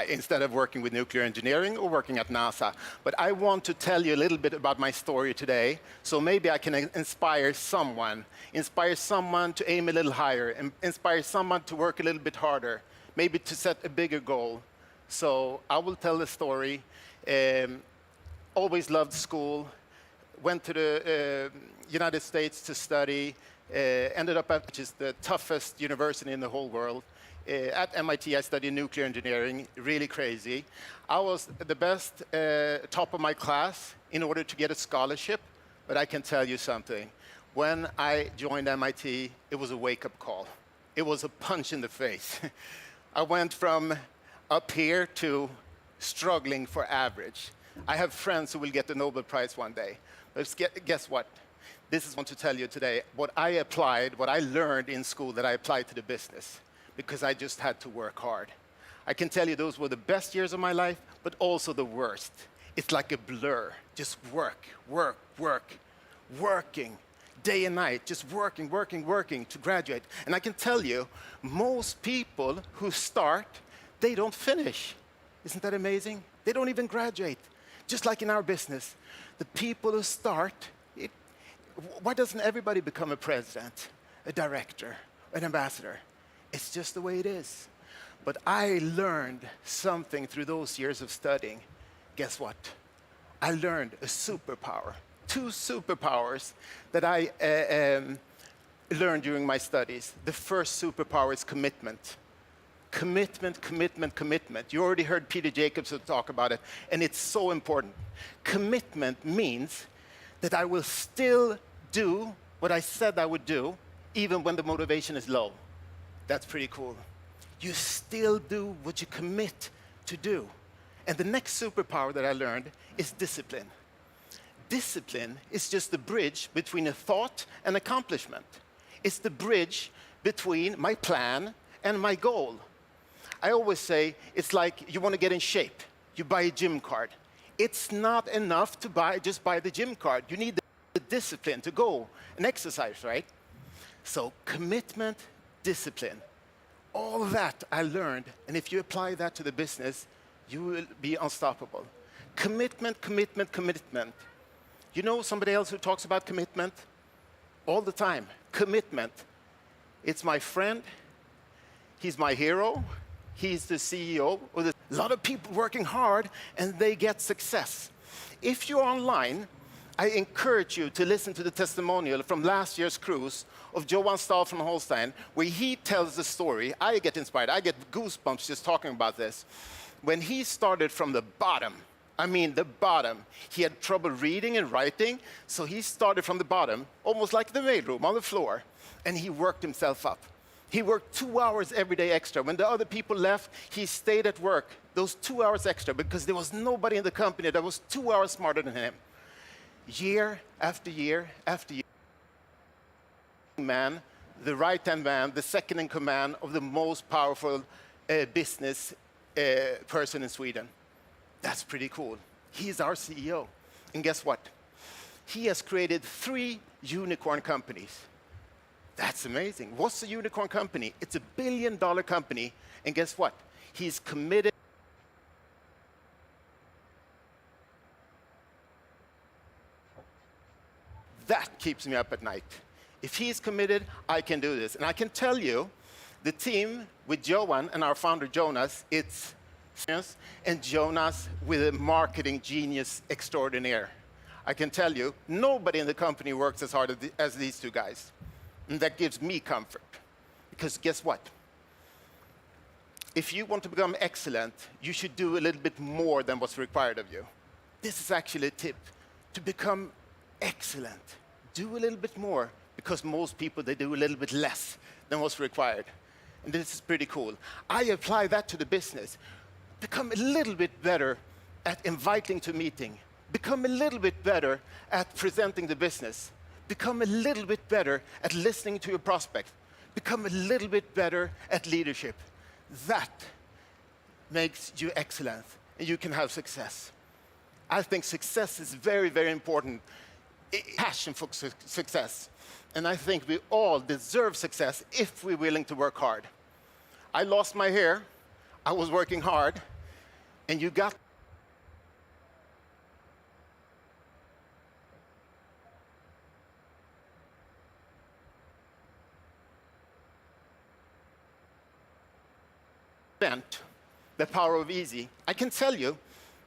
instead of working with nuclear engineering or working at NASA. But I want to tell you a little bit about my story today, so maybe I can inspire someone to aim a little higher, and inspire someone to work a little bit harder, maybe to set a bigger goal. So I will tell the story. Always loved school, went to the United States to study, ended up at which is the toughest university in the whole world. At MIT, I studied nuclear engineering, really crazy. I was the best top of my class in order to get a scholarship, but I can tell you something. When I joined MIT, it was a wake-up call. It was a punch in the face. I went from up here to struggling for average. I have friends who will get the Nobel Prize one day. But guess what? This is what I want to tell you today. What I applied, what I learned in school that I applied to the business, because I just had to work hard. I can tell you those were the best years of my life, but also the worst. It's like a blur. Just work, work, work, working, day and night, just working to graduate. And I can tell you, most people who start they don't finish. Isn't that amazing? They don't even graduate. Just like in our business, the people who start, why doesn't everybody become a president, a director, an ambassador? It's just the way it is. But I learned something through those years of studying. Guess what? I learned a superpower, 2 superpowers that I learned during my studies. The first superpower is commitment. Commitment, commitment, commitment. You already heard Peter Jacobson talk about it, and it's so important. Commitment means that I will still do what I said I would do, even when the motivation is low. That's pretty cool. You still do what you commit to do. And the next superpower that I learned is discipline. Discipline is just the bridge between a thought and accomplishment. It's the bridge between my plan and my goal. I always say it's like you want to get in shape. You buy a gym card. It's not enough to just buy the gym card. You need the discipline to go and exercise, right? So commitment, discipline. All that I learned, and if you apply that to the business, you will be unstoppable. Commitment, commitment, commitment. You know somebody else who talks about commitment? All the time. Commitment. It's my friend. He's my hero. He's the CEO. A lot of people working hard, and they get success. If you're online, I encourage you to listen to the testimonial from last year's cruise of Johan Stahl from Holstein, where he tells the story. I get inspired. I get goosebumps just talking about this. When he started from the bottom, I mean the bottom, he had trouble reading and writing, so he started from the bottom, almost like the mailroom on the floor, and he worked himself up. He worked 2 hours every day extra. When the other people left, he stayed at work those 2 hours extra because there was nobody in the company that was 2 hours smarter than him. Year after year after year. Man, the right-hand man, the second in command of the most powerful business person in Sweden. That's pretty cool. He's our CEO. And guess what? He has created 3 unicorn companies. That's amazing. What's a unicorn company? It's a $1 billion company. And guess what? He's committed. That keeps me up at night. If he's committed, I can do this. And I can tell you, the team with Johan and our founder Jonas, it's and Jonas with a marketing genius extraordinaire. I can tell you, nobody in the company works as hard as these 2 guys. And that gives me comfort. Because guess what? If you want to become excellent, you should do a little bit more than what's required of you. This is actually a tip. To become excellent, do a little bit more, because most people, they do a little bit less than what's required. And this is pretty cool. I apply that to the business. Become a little bit better at inviting to meeting. Become a little bit better at presenting the business. Become a little bit better at listening to your prospect. Become a little bit better at leadership. That makes you excellent, and you can have success. I think success is very, very important. Passion for success. And I think we all deserve success if we're willing to work hard. I lost my hair. I was working hard. And you got the power of easy. I can tell you,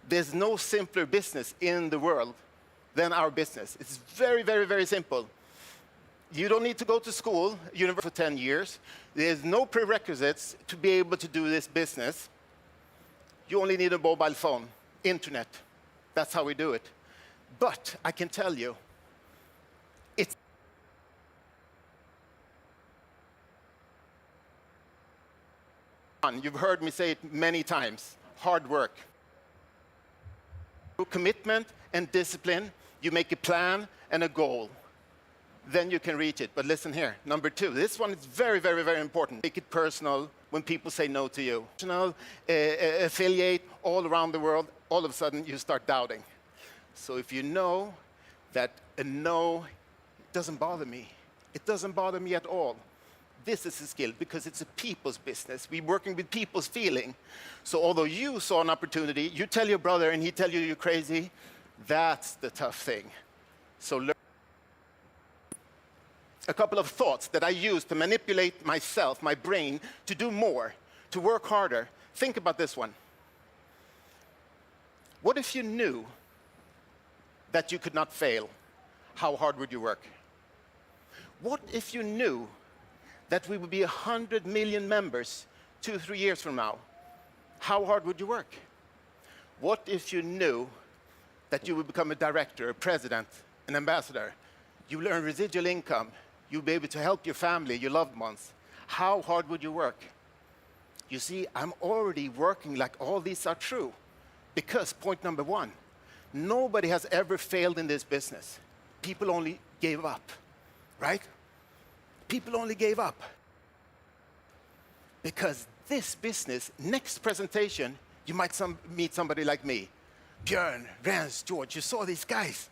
there's no simpler business in the world than our business. It's very, very, very simple. You don't need to go to school, university for 10 years. There's no prerequisites to be able to do this business. You only need a mobile phone, internet. That's how we do it. But I can tell you, it's fun. You've heard me say it many times. Hard work. Through commitment and discipline, you make a plan and a goal. Then you can reach it. But listen here, number 2. This one is very, very, very important. Make it personal when people say no to you. Affiliate all around the world, all of a sudden you start doubting. So if you know that a no doesn't bother me, it doesn't bother me at all, this is a skill because it's a people's business. We're working with people's feeling. So although you saw an opportunity, you tell your brother and he tell you you're crazy, that's the tough thing. So learn. A couple of thoughts that I use to manipulate myself, my brain, to do more, to work harder. Think about this one. What if you knew that you could not fail? How hard would you work? What if you knew that we would be 100 million members 2-3 years from now? How hard would you work? What if you knew that you would become a director, a president, an ambassador? You will earn residual income. You'll be able to help your family, your loved ones. How hard would you work? You see, I'm already working like all these are true. Because point number one, nobody has ever failed in this business. People only gave up, right? People only gave up. Because this business, next presentation, you might meet somebody like me. Björn, Rens, George, you saw these guys.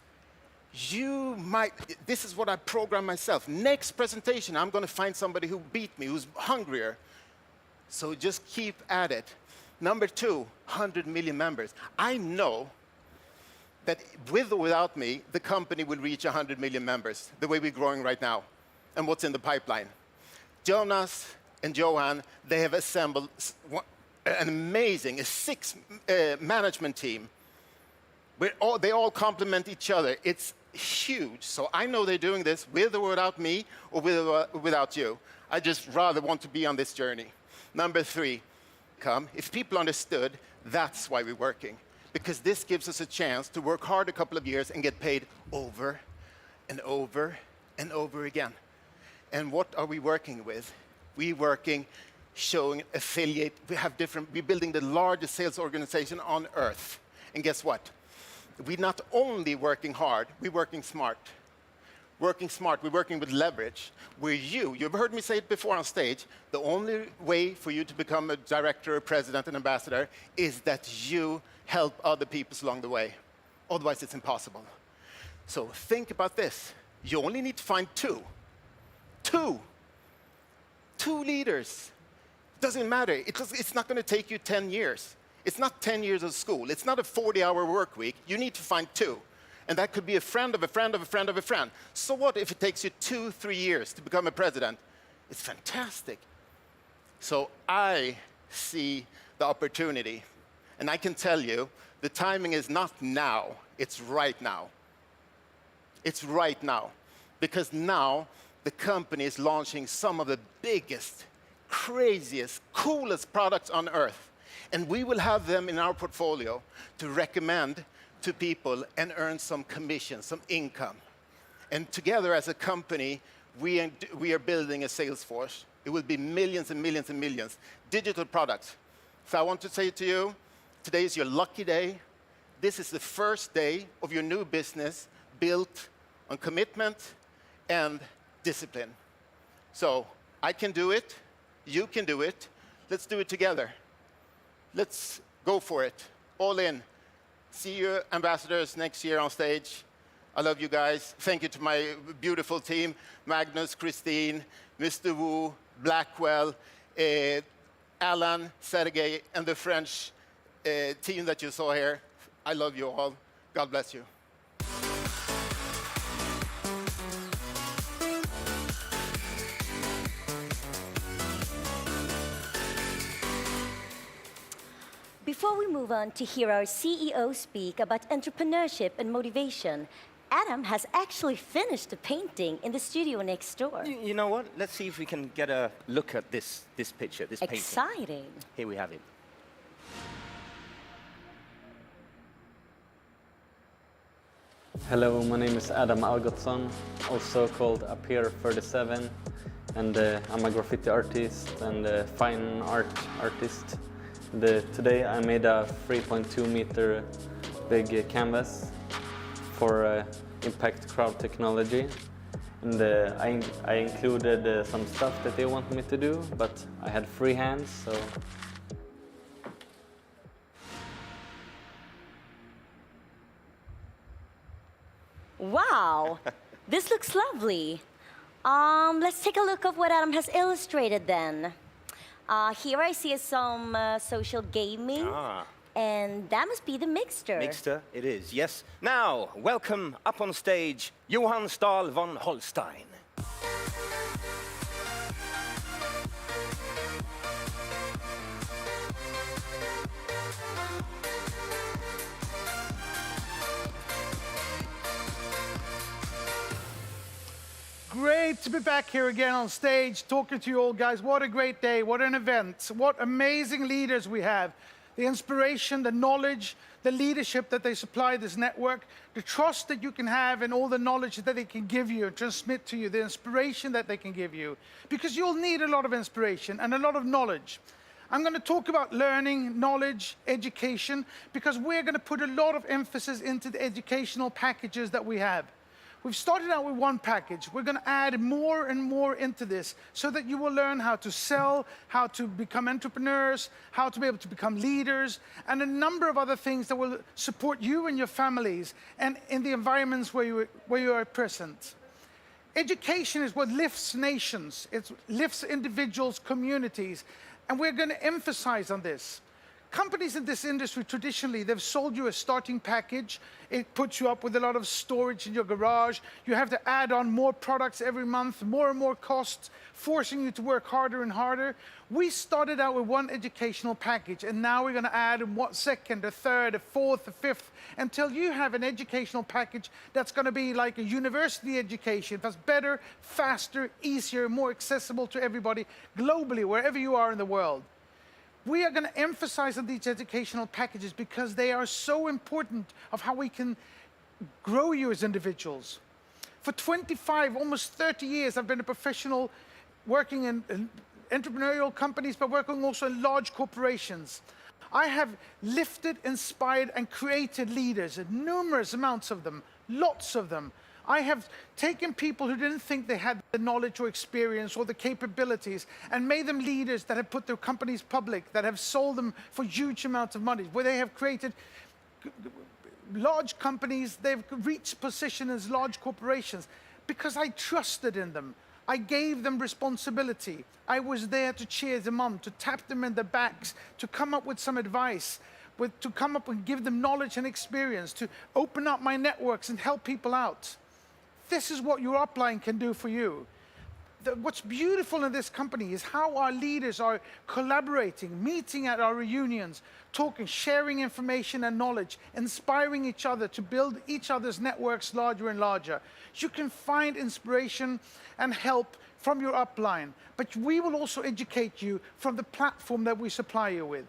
You might, this is what I programmed myself. Next presentation, I'm going to find somebody who beat me, who's hungrier. So just keep at it. Number two, 100 million members. I know that with or without me, the company will reach 100 million members, the way we're growing right now, and what's in the pipeline. Jonas and Johan, they have assembled an amazing, a 6 management team. They all complement each other. It's huge. So I know they're doing this with or without me, or with or without you. I just rather want to be on this journey. Number three, if people understood, that's why we're working. Because this gives us a chance to work hard a couple of years and get paid over and over and over again. And what are we working with? We're working, showing affiliate. We're building the largest sales organization on earth. And guess what? We're not only working hard, we're working smart. Working smart, we're working with leverage. Where you've heard me say it before on stage, the only way for you to become a director, a president, an ambassador is that you help other people along the way. Otherwise, it's impossible. So think about this. You only need to find two. Two leaders. Doesn't matter. It's not going to take you 10 years. It's not 10 years of school. It's not a 40-hour work week. You need to find two. And that could be a friend of a friend of a friend of a friend. So what if it takes you 2-3 years to become a president? It's fantastic. So I see the opportunity. And I can tell you, the timing is not now. It's right now. It's right now. Because now the company is launching some of the biggest, craziest, coolest products on earth. And we will have them in our portfolio to recommend to people and earn some commission, some income. And together as a company, we are building a sales force. It will be millions and millions and millions. Digital products. So I want to say to you, today is your lucky day. This is the first day of your new business built on commitment and discipline. So I can do it. You can do it. Let's do it together. Let's go for it. All in. See you, ambassadors, next year on stage. I love you guys. Thank you to my beautiful team, Magnus, Christine, Mr. Wu, Blackwell, Alan, Sergey, and the French team that you saw here. I love you all. God bless you. Before we move on to hear our CEO speak about entrepreneurship and motivation, Adam has actually finished the painting in the studio next door. You know what? Let's see if we can get a look at this picture, this painting. Exciting. Here we have it. Hello, my name is Adam Algotsson, also called Appear37, and I'm a graffiti artist and a fine art artist. Today I made a 3.2 meter big canvas for impact crowd technology, and I included some stuff that they wanted me to do, but I had free hands, so. Wow, this looks lovely. Let's take a look of what Adam has illustrated then. Here I see some social gaming. And that must be the mixture. Mixter, it is, yes. Now, welcome up on stage, Johan Stahl von Holstein. Great to be back here again on stage, talking to you all, guys. What a great day, what an event, what amazing leaders we have. The inspiration, the knowledge, the leadership that they supply this network, the trust that you can have and all the knowledge that they can give you, transmit to you, the inspiration that they can give you. Because you'll need a lot of inspiration and a lot of knowledge. I'm going to talk about learning, knowledge, education, because we're going to put a lot of emphasis into the educational packages that we have. We've started out with one package. We're going to add more and more into this so that you will learn how to sell, how to become entrepreneurs, how to be able to become leaders, and a number of other things that will support you and your families and in the environments where you are present. Education is what lifts nations. It lifts individuals, communities, and we're going to emphasize on this. Companies in this industry, traditionally, they've sold you a starting package. It puts you up with a lot of storage in your garage. You have to add on more products every month, more and more costs, forcing you to work harder and harder. We started out with one educational package, and now we're going to add a second, a third, a fourth, a fifth, until you have an educational package that's going to be like a university education, that's better, faster, easier, more accessible to everybody globally, wherever you are in the world. We are going to emphasize on these educational packages because they are so important of how we can grow you as individuals. For 25, almost 30 years, I've been a professional working in entrepreneurial companies, but working also in large corporations. I have lifted, inspired, and created leaders, numerous amounts of them, lots of them. I have taken people who didn't think they had the knowledge or experience or the capabilities and made them leaders that have put their companies public, that have sold them for huge amounts of money, where they have created large companies, they've reached position as large corporations because I trusted in them. I gave them responsibility. I was there to cheer them on, to tap them in the backs, to come up with some advice, to come up and give them knowledge and experience, to open up my networks and help people out. This is what your upline can do for you. What's beautiful in this company is how our leaders are collaborating, meeting at our reunions, talking, sharing information and knowledge, inspiring each other to build each other's networks larger and larger. You can find inspiration and help from your upline, but we will also educate you from the platform that we supply you with.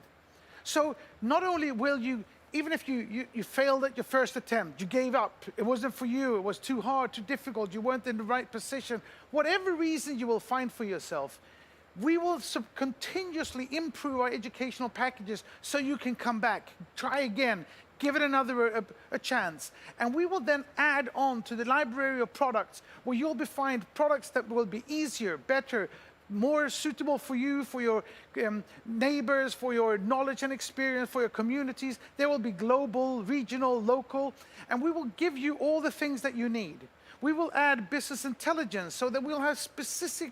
So not only will you, even if you failed at your first attempt, you gave up, it wasn't for you, it was too hard, too difficult, you weren't in the right position, whatever reason you will find for yourself, we will continuously improve our educational packages so you can come back, try again, give it another a chance. And we will then add on to the library of products where you'll find products that will be easier, better, more suitable for you, for your neighbors, for your knowledge and experience, for your communities. They will be global, regional, local, and we will give you all the things that you need. We will add business intelligence so that we'll have specific,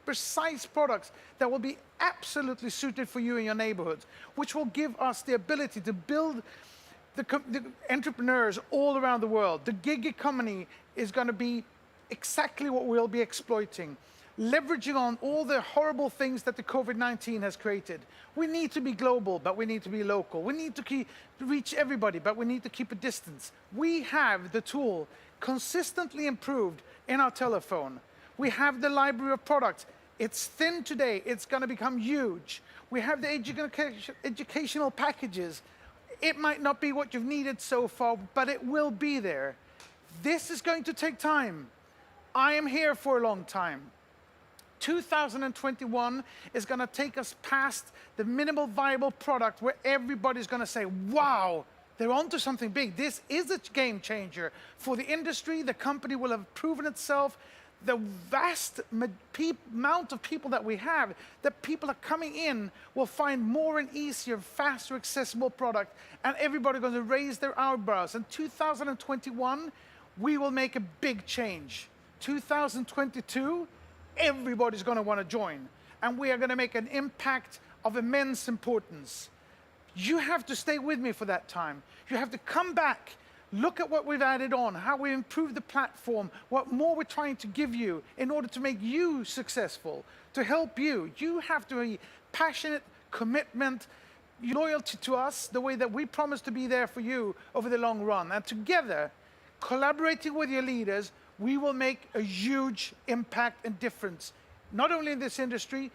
precise products that will be absolutely suited for you in your neighborhood, which will give us the ability to build the entrepreneurs all around the world. The gig economy is going to be exactly what we'll be exploiting, leveraging on all the horrible things that the COVID-19 has created. We need to be global, but we need to be local. We need to reach everybody, but we need to keep a distance. We have the tool consistently improved in our telephone. We have the library of products. It's thin today, it's going to become huge. We have the educational packages. It might not be what you've needed so far, but it will be there. This is going to take time. I am here for a long time. 2021 is going to take us past the minimal viable product where everybody's going to say, wow, they're onto something big. This is a game changer for the industry. The company will have proven itself. The vast amount of people that we have, that people are coming in, will find more and easier, faster, accessible product, and everybody's going to raise their eyebrows. In 2021, we will make a big change 2022, everybody's going to want to join. And we are going to make an impact of immense importance. You have to stay with me for that time. You have to come back, look at what we've added on, how we improved the platform, what more we're trying to give you in order to make you successful, to help you. You have to be passionate, commitment, loyalty to us, the way that we promise to be there for you over the long run. And together, collaborating with your leaders, we will make a huge impact and difference, not only in this industry,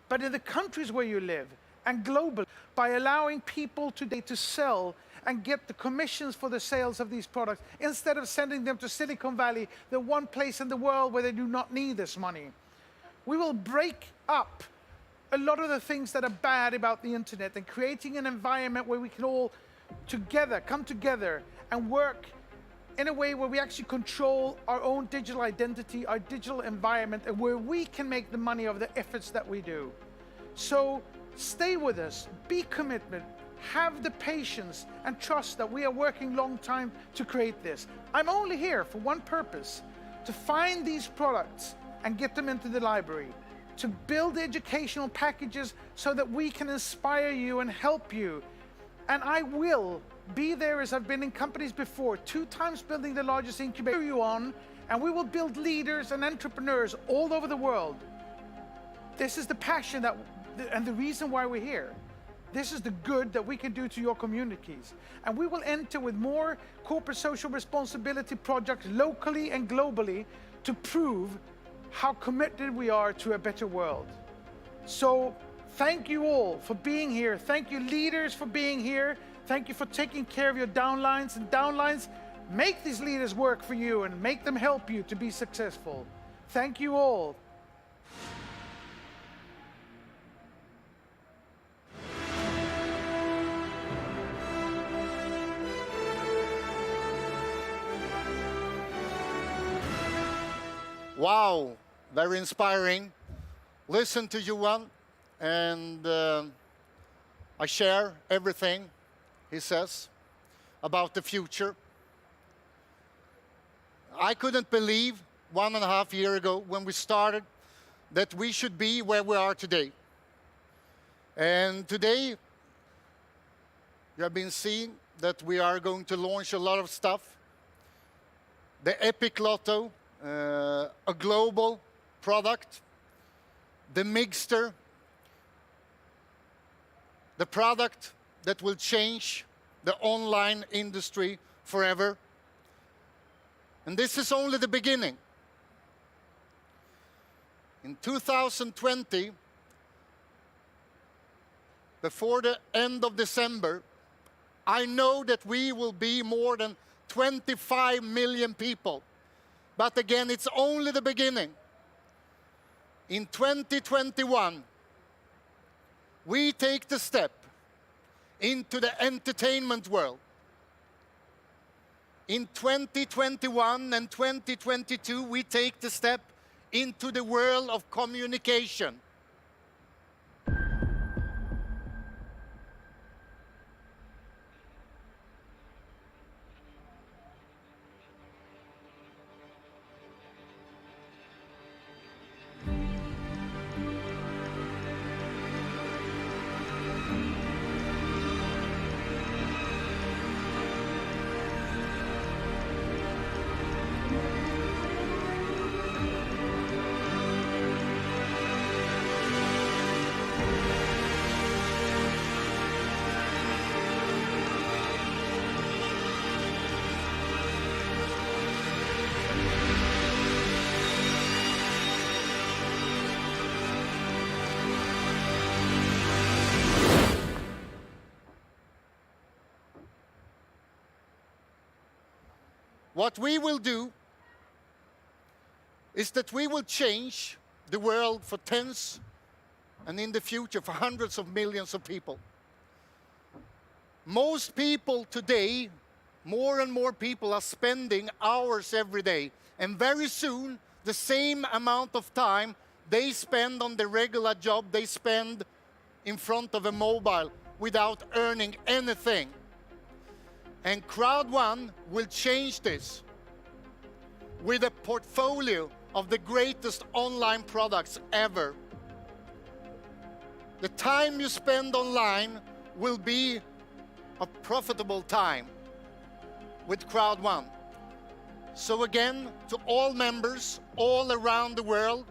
but in the countries where you live and global, by allowing people today to sell and get the commissions for the sales of these products instead of sending them to Silicon Valley, the one place in the world where they do not need this money. We will break up a lot of the things that are bad about the internet and creating an environment where we can all together, come together and work in a way where we actually control our own digital identity, our digital environment, and where we can make the money of the efforts that we do. So stay with us, be committed, have the patience and trust that we are working long time to create this. I'm only here for one purpose, to find these products and get them into the library, to build the educational packages so that we can inspire you and help you. And I will be there as I've been in companies before, 2 times building the largest incubator you on, and we will build leaders and entrepreneurs all over the world. This is the passion and the reason why we're here. This is the good that we can do to your communities. And we will enter with more corporate social responsibility projects locally and globally to prove how committed we are to a better world. So thank you all for being here. Thank you leaders for being here. Thank you for taking care of your downlines, and downlines, make these leaders work for you and make them help you to be successful. Thank you all. Wow, very inspiring. Listen to Johan, and I share everything he says about the future. I couldn't believe 1.5 years ago when we started that we should be where we are today. And today, you have been seeing that we are going to launch a lot of stuff. The Epic Lotto, a global product, the Mixter, the product that will change the online industry forever. And this is only the beginning. In 2020, before the end of December, I know that we will be more than 25 million people. But again, it's only the beginning. In 2021, we take the step into the entertainment world. In 2021 and 2022, we take the step into the world of communication. What we will do is that we will change the world for tens, and in the future for hundreds of millions of people. Most people today, more and more people are spending hours every day, and very soon the same amount of time they spend on the regular job, they spend in front of a mobile without earning anything. And Crowd One will change this. with a portfolio of the greatest online products ever. The time you spend online will be a profitable time with Crowd1. So again, to all members all around the world,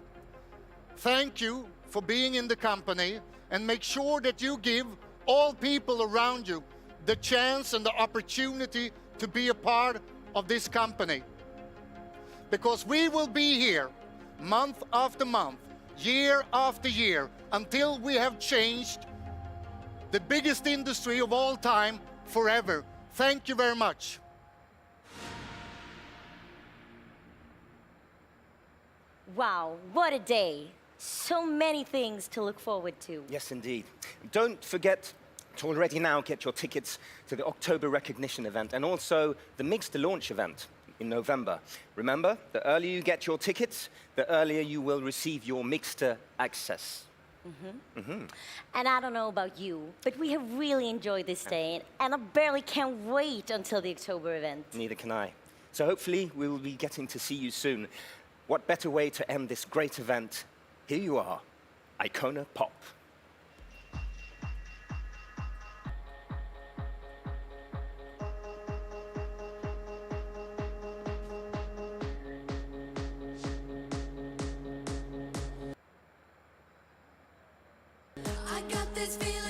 thank you for being in the company, and make sure that you give all people around you the chance and the opportunity to be a part of this company. Because we will be here month after month, year after year, until we have changed the biggest industry of all time forever. Thank you very much. Wow, what a day. So many things to look forward to. Yes, indeed. Don't forget to already now get your tickets to the October recognition event and also the Mixed launch event in November. Remember, the earlier you get your tickets, the earlier you will receive your Mixter access. And I don't know about you, but we have really enjoyed this day, and I barely can't wait until the October event. Neither can I. So hopefully we will be getting to see you soon. What better way to end this great event? Here you are, Icona Pop. I got this feeling.